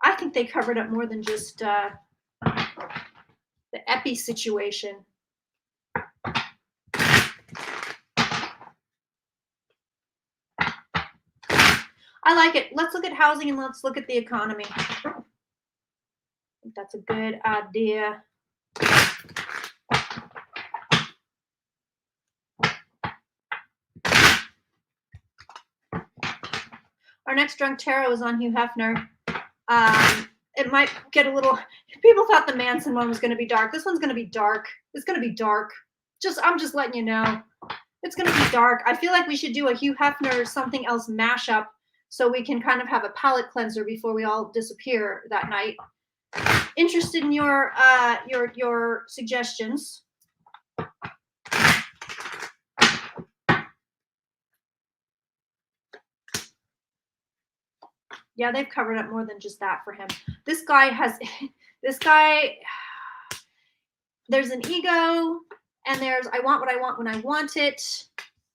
I think they covered up more than just the epi situation. I like it. Let's look at housing and let's look at the economy. I think that's a good idea. Our next drunk tarot is on Hugh Hefner. It might get a little, people thought the Manson one was going to be dark. This one's going to be dark. It's going to be dark. I'm just letting you know. It's going to be dark. I feel like we should do a Hugh Hefner something else mashup so we can kind of have a palate cleanser before we all disappear that night. Interested in your suggestions. Yeah, they've covered up more than just that for him. This guy, there's an ego, and there's I want what I want when I want it.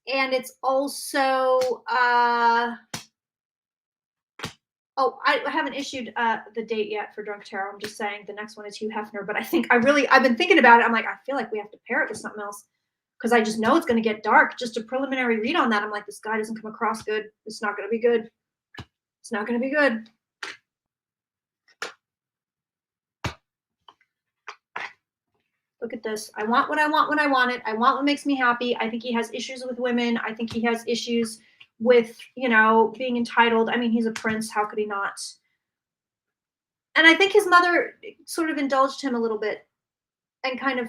And it's also, I haven't issued the date yet for Drunk Tarot. I'm just saying the next one is Hugh Hefner, but I've been thinking about it. I'm like, I feel like we have to pair it with something else because I just know it's going to get dark. Just a preliminary read on that. I'm like, this guy doesn't come across good. It's not going to be good. It's not going to be good. Look at this. I want what I want when I want it. I want what makes me happy. I think he has issues with women. I think he has issues with, being entitled. I mean, he's a prince. How could he not? And I think his mother sort of indulged him a little bit and kind of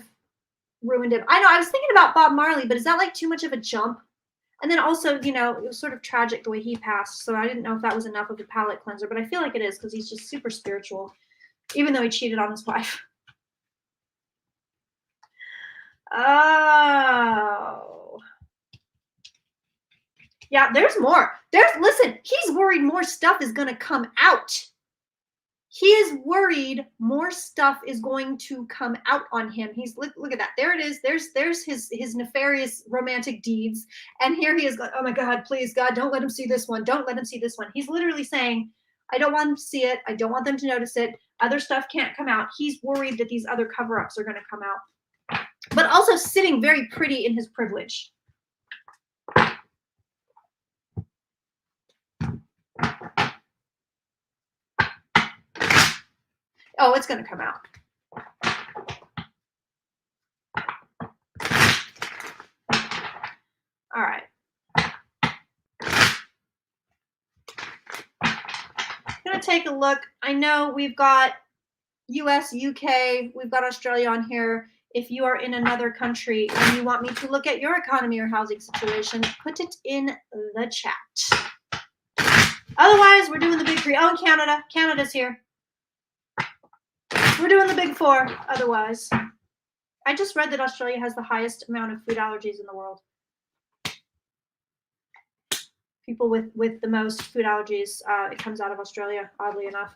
ruined him. I know. I was thinking about Bob Marley, but is that like too much of a jump? And then also, it was sort of tragic the way he passed. So I didn't know if that was enough of a palate cleanser, but I feel like it is because he's just super spiritual, even though he cheated on his wife. Oh. Yeah, there's more. Listen, he's worried more stuff is going to come out. He is worried more stuff is going to come out on him. He's look at that. There it is. There's his nefarious romantic deeds. And here he is going, oh my God, please God, don't let him see this one. Don't let him see this one. He's literally saying, I don't want them to see it. I don't want them to notice it. Other stuff can't come out. He's worried that these other cover-ups are going to come out. But also sitting very pretty in his privilege. Oh, it's going to come out. All right. I'm going to take a look. I know we've got US, UK, we've got Australia on here. If you are in another country and you want me to look at your economy or housing situation, put it in the chat. Otherwise, we're doing the big three. Oh, and Canada. Canada's here. We're doing the big four. Otherwise, I just read that Australia has the highest amount of food allergies in the world. People with the most food allergies, it comes out of Australia, oddly enough.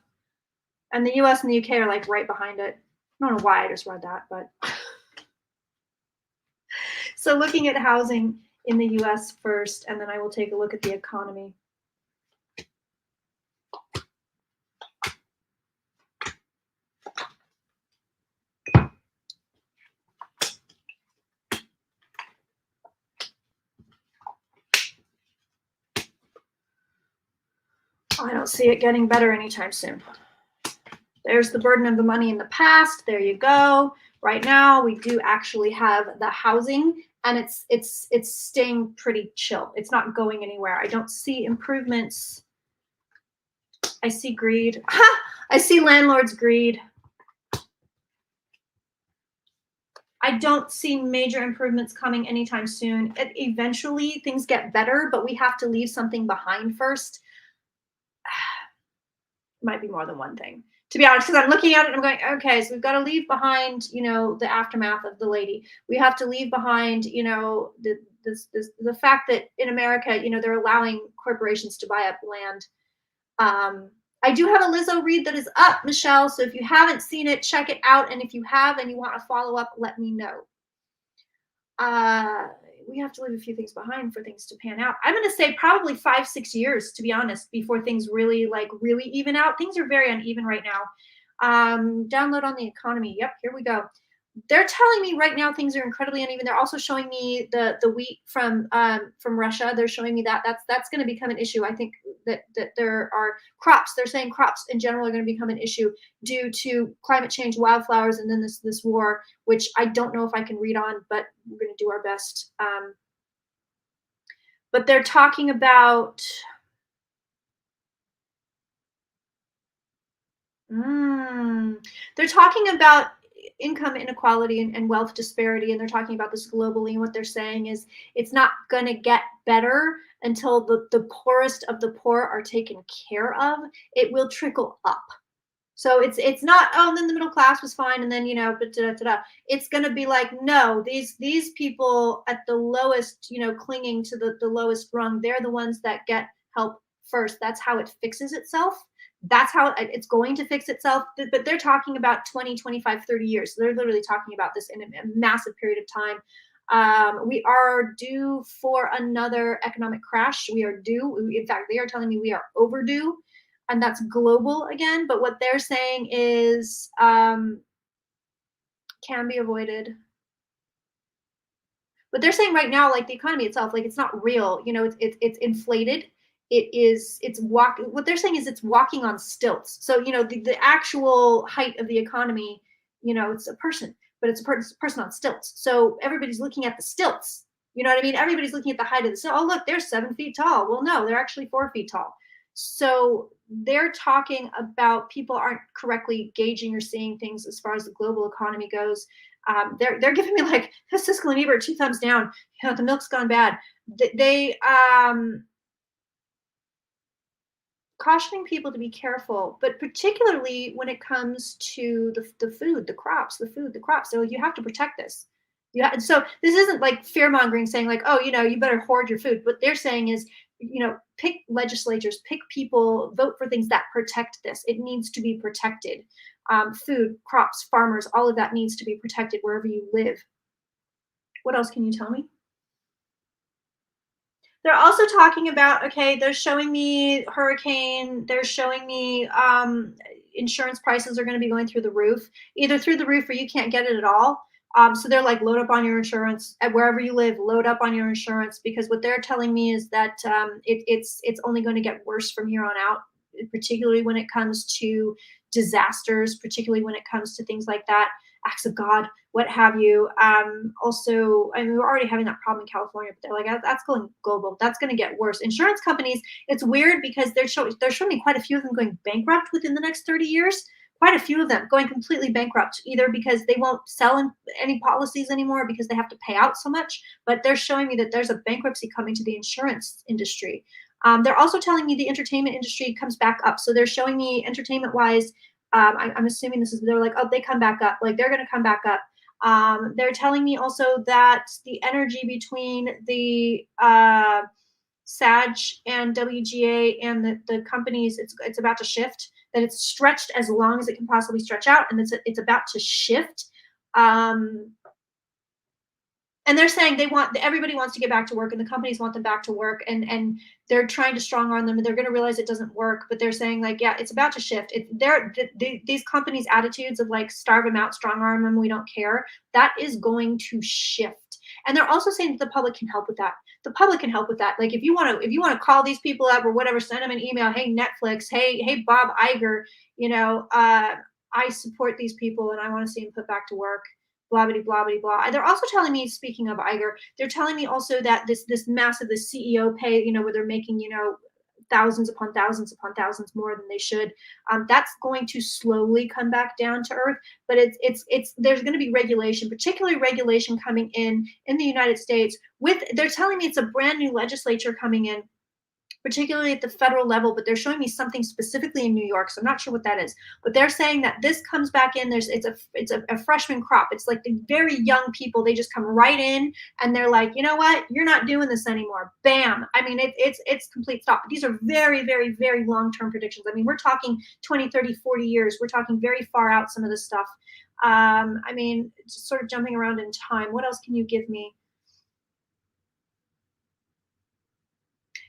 And the US and the UK are like right behind it. I don't know why I just read that, but. So looking at housing in the US first, and then I will take a look at the economy. I don't see it getting better anytime soon. There's the burden of the money in the past. There you go. Right now, we do actually have the housing, and it's staying pretty chill. It's not going anywhere. I don't see improvements. I see greed. I see landlords' greed. I don't see major improvements coming anytime soon. Eventually, things get better, but we have to leave something behind first. Might be more than one thing, to be honest, because I'm looking at it and I'm going, okay, so we've got to leave behind, the aftermath of the lady. We have to leave behind, the fact that in America, they're allowing corporations to buy up land. I do have a Lizzo read that is up, Michelle. So if you haven't seen it, check it out. And if you have and you want to follow up, let me know. Uh, we have to leave a few things behind for things to pan out. I'm going to say probably 5, 6 years, to be honest, before things really, like, really even out. Things are very uneven right now. Download on the economy. Yep, here we go. They're telling me right now things are incredibly uneven. They're also showing me the wheat from Russia. They're showing me that that's going to become an issue. I think that there are crops. They're saying crops in general are going to become an issue due to climate change, wildflowers, and then this war, which I don't know if I can read on, but we're going to do our best. But they're talking about Mm. They're talking about income inequality and wealth disparity, and they're talking about this globally. And what they're saying is it's not going to get better until the poorest of the poor are taken care of. It will trickle up. So it's not, oh, and then the middle class was fine, and then but it's going to be like, no, these people at the lowest, clinging to the lowest rung, they're the ones that get help first. That's how it fixes itself. That's how it's going to fix itself. But they're talking about 20, 25, 30 years. So they're literally talking about this in a massive period of time. We are due for another economic crash. We are due. In fact, they are telling me we are overdue, and that's global again. But what they're saying is can be avoided. But they're saying right now, like the economy itself, like it's not real. It's inflated. What they're saying is it's walking on stilts. So the actual height of the economy, it's a person, but it's a person on stilts. So everybody's looking at the stilts. You know what I mean? Everybody's looking at the height of the stilt. Oh, look, they're 7 feet tall. Well, no, they're actually 4 feet tall. So they're talking about people aren't correctly gauging or seeing things as far as the global economy goes. They're giving me like Siskel and Ebert 2 thumbs down. The milk's gone bad. They cautioning people to be careful, but particularly when it comes to the food, the crops, the food, the crops. So you have to protect this. Yeah, and so this isn't like fear mongering, saying like, oh, you better hoard your food. What they're saying is, pick legislators, pick people, vote for things that protect this. It needs to be protected. Food, crops, farmers, all of that needs to be protected wherever you live. What else can you tell me? They're also talking about, okay, they're showing me hurricane, they're showing me insurance prices are going to be going through the roof, either through the roof or you can't get it at all. So they're like, load up on your insurance at wherever you live, load up on your insurance, because what they're telling me is that it's only going to get worse from here on out, particularly when it comes to disasters, particularly when it comes to things like that, acts of God, what have you. Also, I mean, we're already having that problem in California, but they're like, that's going global. That's going to get worse. Insurance companies, it's weird because they're showing me quite a few of them going bankrupt within the next 30 years. Quite a few of them going completely bankrupt, either because they won't sell any policies anymore because they have to pay out so much. But they're showing me that there's a bankruptcy coming to the insurance industry. They're also telling me the entertainment industry comes back up. So they're showing me entertainment wise. I'm assuming they're like, oh, they come back up. Like they're going to come back up. They're telling me also that the energy between the SAG and WGA and the companies, it's about to shift, that it's stretched as long as it can possibly stretch out, and it's about to shift. And they're saying everybody wants to get back to work, and the companies want them back to work, and they're trying to strong arm them, and they're going to realize it doesn't work, but they're saying like, yeah, it's about to shift. These companies' attitudes of like starve them out, strong arm them, we don't care, that is going to shift. And they're also saying that the public can help with that. The public can help with that. Like if you want to call these people up or whatever, send them an email. Hey, Netflix. Hey, Bob Iger. I support these people and I want to see them put back to work. Blah blah blah blah blah. They're also telling me, speaking of Iger, they're telling me also that this massive, this CEO pay, where they're making thousands upon thousands more than they should. That's going to slowly come back down to earth, but it's there's going to be regulation, particularly regulation coming in the United States. They're telling me it's a brand new legislature coming in particularly at the federal level, but they're showing me something specifically in New York, so I'm not sure what that is. But they're saying that this comes back in. It's a freshman crop. It's like the very young people. They just come right in and they're like, you know what? You're not doing this anymore. Bam. I mean, it's complete stop. But these are very, very, very long-term predictions. I mean, we're talking 20, 30, 40 years. We're talking very far out some of this stuff. I mean, just sort of jumping around in time. What else can you give me?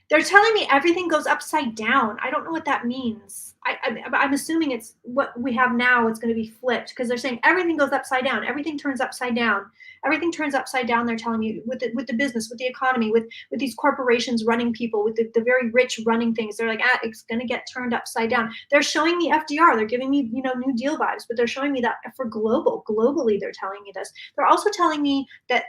They're telling me everything goes upside down. I don't know what that means. I'm assuming it's what we have now. It's going to be flipped because they're saying everything goes upside down. Everything turns upside down. Everything turns upside down. They're telling me with the business, with the economy, with these corporations running people, with the very rich running things. They're like, it's going to get turned upside down. They're showing me FDR. They're giving me New Deal vibes, but they're showing me that for globally, they're telling me this. They're also telling me that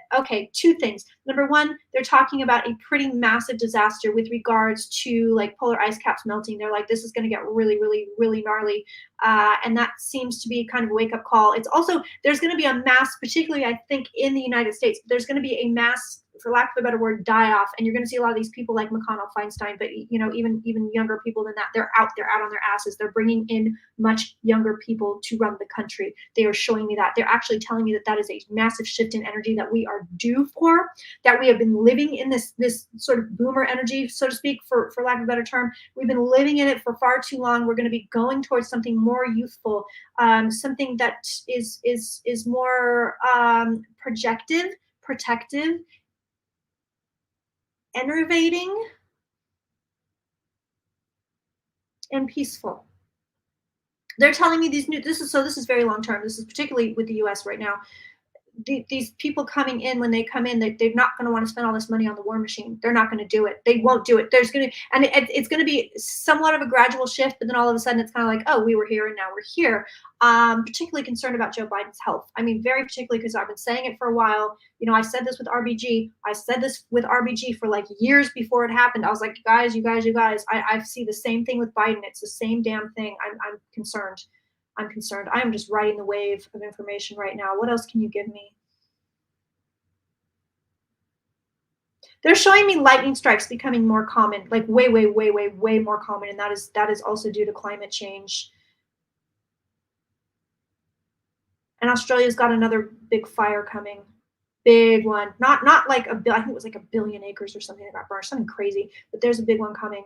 two things. Number one, they're talking about a pretty massive disaster with regards to like polar ice caps melting. They're like, this is going to get really, really, really gnarly. And that seems to be kind of a wake up call. It's also, there's going to be a mass, particularly I think in the United States, there's going to be a mass, for lack of a better word, die off. And you're going to see a lot of these people like McConnell, Feinstein, but even younger people than that. They're out on their asses. They're bringing in much younger people to run the country. They are showing me that. They're actually telling me that that is a massive shift in energy that we are due for, that we have been living in this sort of boomer energy, so to speak, for lack of a better term. We've been living in it for far too long. We're going to be going towards something more youthful, something that is more projective, protective, enervating, and peaceful. They're telling me this is very long term. This is particularly with the US right now. These people coming in, when they come in, they're not going to want to spend all this money on the war machine. They're not going to do it. They won't do it. There's going to, and it's going to be somewhat of a gradual shift, but then all of a sudden it's kind of like, oh, we were here and now we're here. Particularly concerned about Joe Biden's health. I mean, very particularly because I've been saying it for a while. I said this with RBG. I said this with RBG for like years before it happened. I was like, you guys, I see the same thing with Biden. It's the same damn thing. I'm concerned. I'm concerned. I am just riding the wave of information right now. What else can you give me? They're showing me lightning strikes becoming more common, like way, way, way, way, way more common, and that is also due to climate change. And Australia's got another big fire coming, big one. Not like I think it was like 1 billion acres or something that got burned, something crazy. But there's a big one coming.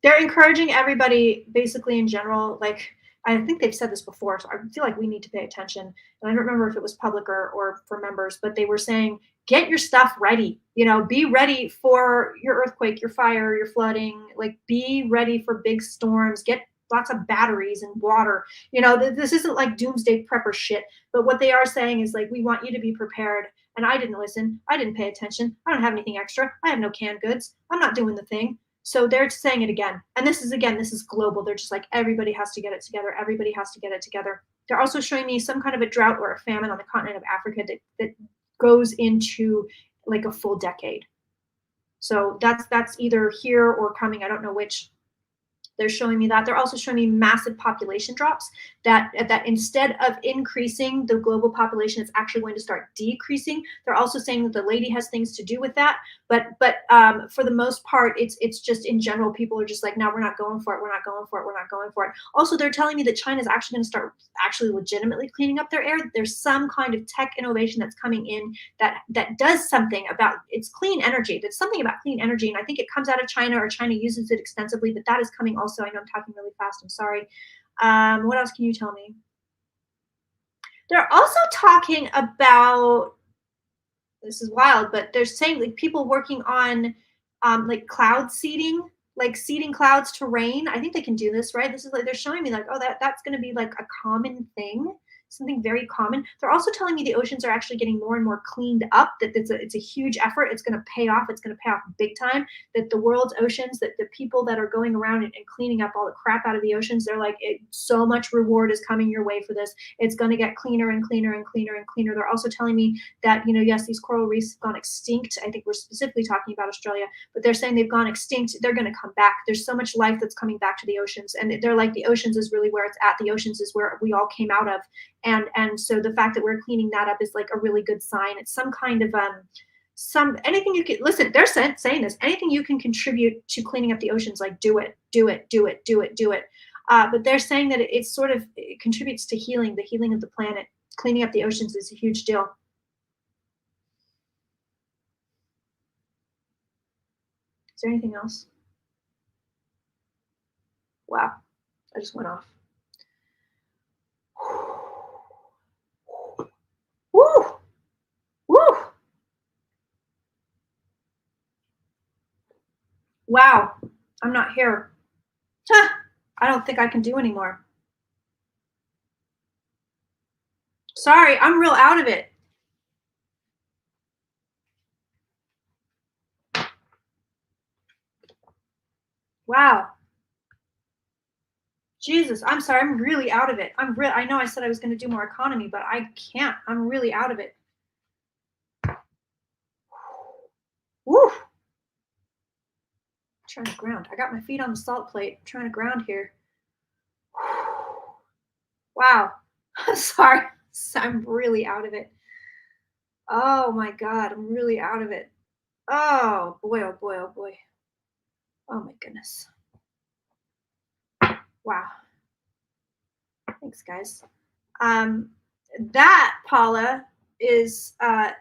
They're encouraging everybody, basically in general. Like, I think they've said this before, so I feel like we need to pay attention. And I don't remember if it was public or for members, but they were saying, get your stuff ready. Be ready for your earthquake, your fire, your flooding. Like, be ready for big storms. Get lots of batteries and water. This isn't like doomsday prepper shit. But what they are saying is like, we want you to be prepared. And I didn't listen. I didn't pay attention. I don't have anything extra. I have no canned goods. I'm not doing the thing. So they're saying it again. And this is global. They're just like, everybody has to get it together. Everybody has to get it together. They're also showing me some kind of a drought or a famine on the continent of Africa that goes into like a full decade. So that's either here or coming. I don't know which. They're showing me that. They're also showing me massive population drops, that instead of increasing the global population, it's actually going to start decreasing. They're also saying that the lady has things to do with that. But for the most part, it's just in general, people are just like, no, we're not going for it. We're not going for it. We're not going for it. Also, they're telling me that China is actually going to start actually legitimately cleaning up their air. There's some kind of tech innovation that's coming in that does something about, it's clean energy. There's something about clean energy. And I think it comes out of China, or China uses it extensively, but that is coming also. I know I'm talking really fast. I'm sorry. What else can you tell me? They're also talking about, this is wild, but they're saying like people working on like cloud seeding, like seeding clouds to rain. I think they can do this, right? This is like, they're showing me like, oh, that's going to be like a common thing, something very common. They're also telling me the oceans are actually getting more and more cleaned up, that it's a huge effort. It's going to pay off. It's going to pay off big time, that the world's oceans, that the people that are going around and cleaning up all the crap out of the oceans, they're like, so much reward is coming your way for this. It's going to get cleaner and cleaner and cleaner and cleaner. They're also telling me that, yes, these coral reefs have gone extinct. I think we're specifically talking about Australia, but they're saying they've gone extinct. They're going to come back. There's so much life that's coming back to the oceans. And they're like, the oceans is really where it's at. The oceans is where we all came out of. And so the fact that we're cleaning that up is like a really good sign. It's some kind of anything you can, listen, they're saying this, anything you can contribute to cleaning up the oceans, like do it, do it, do it, do it, do it. But they're saying that it's sort of, it contributes to the healing of the planet. Cleaning up the oceans is a huge deal. Is there anything else? Wow, I just went off. Woo! Woo! Wow, I'm not here. Huh. I don't think I can do anymore. Sorry, I'm real out of it. Wow. Jesus, I'm sorry. I'm really out of it. I know I said I was going to do more economy, but I can't. I'm really out of it. Woo! I'm trying to ground. I got my feet on the salt plate. I'm trying to ground here. Wow. I'm sorry. I'm really out of it. Oh my God. I'm really out of it. Oh boy. Oh boy. Oh boy. Oh my goodness. Wow. Thanks, guys. That, Paula, is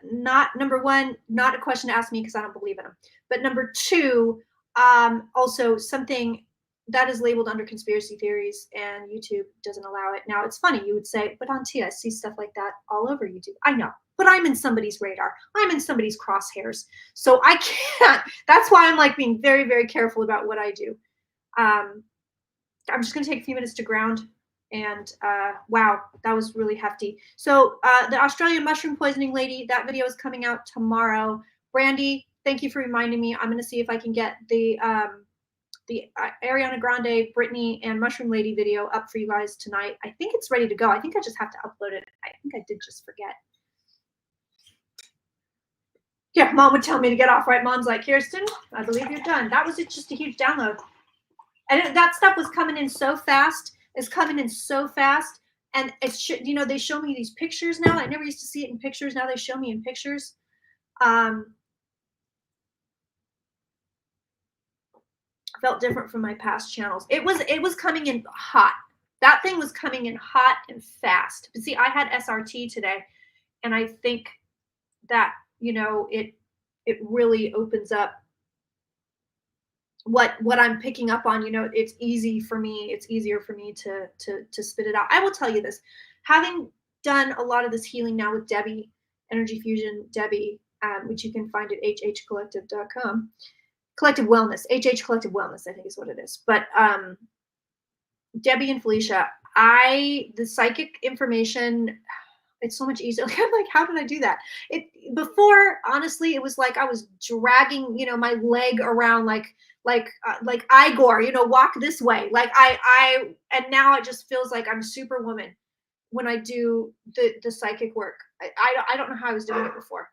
not, number one, not a question to ask me because I don't believe in them. But number two, also something that is labeled under conspiracy theories, and YouTube doesn't allow it. Now, it's funny, you would say, but Auntie, I see stuff like that all over YouTube. I know, but I'm in somebody's radar. I'm in somebody's crosshairs. So I can't. That's why I'm like being very, very careful about what I do. I'm just going to take a few minutes to ground. And wow, that was really hefty. So the Australian mushroom poisoning lady, that video is coming out tomorrow. Brandy, thank you for reminding me. I'm going to see if I can get the Ariana Grande, Britney, and Mushroom Lady video up for you guys tonight. I think it's ready to go. I think I just have to upload it. I think I did just forget. Yeah, Mom would tell me to get off, right? Mom's like, Kirsten, I believe you're done. That was just a huge download. And that stuff was coming in so fast. It's coming in so fast. And it's, you know, they show me these pictures now. I never used to see it in pictures. Now they show me in pictures. Felt different from my past channels. It was coming in hot. That thing was coming in hot and fast. But see, I had SRT today, and I think that, you know, it really opens up what I'm picking up on. You know, it's easy for me. It's easier for me to spit it out. I will tell you this, having done a lot of this healing now with Debbie, Energy Fusion Debbie, which you can find at hhcollective.com. Collective Wellness, HH Collective Wellness, I think is what it is. But Debbie and Felicia, the psychic information, it's so much easier. I'm like, how did I do that? Before, honestly, it was like I was dragging, you know, my leg around like Igor, you know, walk this way. Like and now it just feels like I'm Superwoman when I do the psychic work. I don't know how I was doing it before.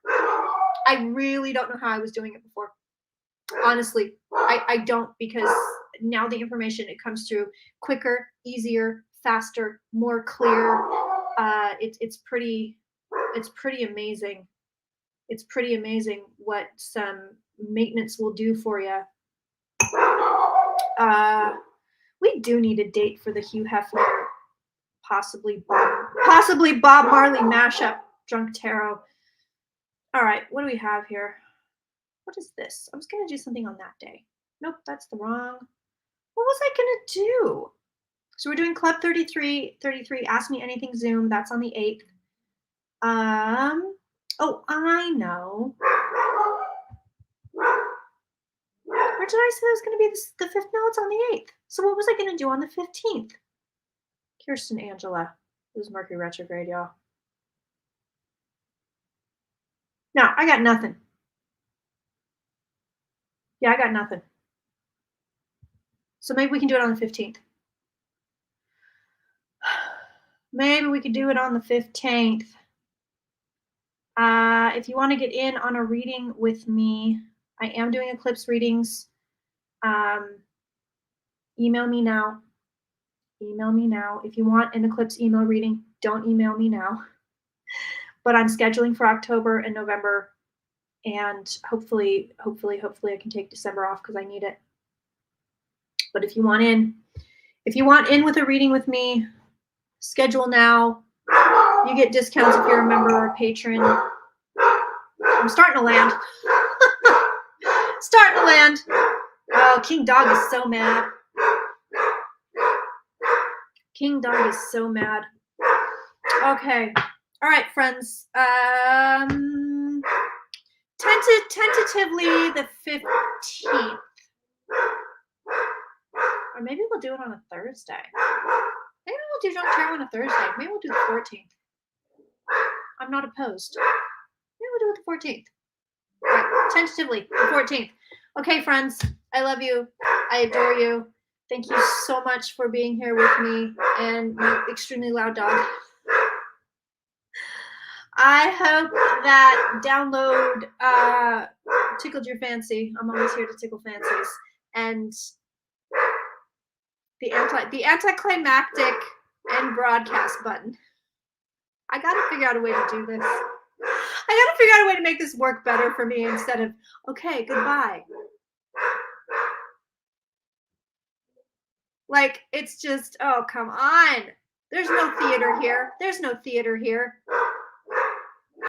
I really don't know how I was doing it before. Honestly, I don't, because now the information, it comes through quicker, easier, faster, more clear. It's pretty amazing. It's pretty amazing what some maintenance will do for you. We do need a date for the Hugh Hefner, possibly Bob Marley mashup, Drunk Tarot. All right, what do we have here? What is this? I was going to do something on that day. Nope, that's the wrong. What was I going to do? So we're doing Club 33, Ask Me Anything Zoom. That's on the 8th. Oh, I know. Or did I say it was going to be the 5th? No, it's on the 8th. So what was I going to do on the 15th? Kirsten Angela. It was Mercury retrograde, y'all. No, I got nothing. Yeah, I got nothing. So maybe we can do it on the 15th. Maybe we could do it on the 15th. If you want to get in on a reading with me, I am doing eclipse readings. Email me now. Email me now. If you want an eclipse email reading, don't email me now. But I'm scheduling for October and November. And hopefully I can take December off because I need it. But if you want in with a reading with me, schedule now. You get discounts if you're a member or a patron. I'm starting to land. Starting to land. Oh, King Dog is so mad. King Dog is so mad. Okay. All right, friends. Tentatively the 15th. Or maybe we'll do it on a Thursday. Maybe we'll do Don't Care on a Thursday. Maybe we'll do the 14th. I'm not opposed. Maybe we'll do it the 14th. All right, tentatively the 14th. Okay, friends. I love you. I adore you. Thank you so much for being here with me and my extremely loud dog. I hope that download tickled your fancy. I'm always here to tickle fancies. And the anticlimactic end broadcast button. I gotta figure out a way to do this. I gotta figure out a way to make this work better for me instead of, okay, goodbye. Like, it's just, oh, come on. There's no theater here. There's no theater here.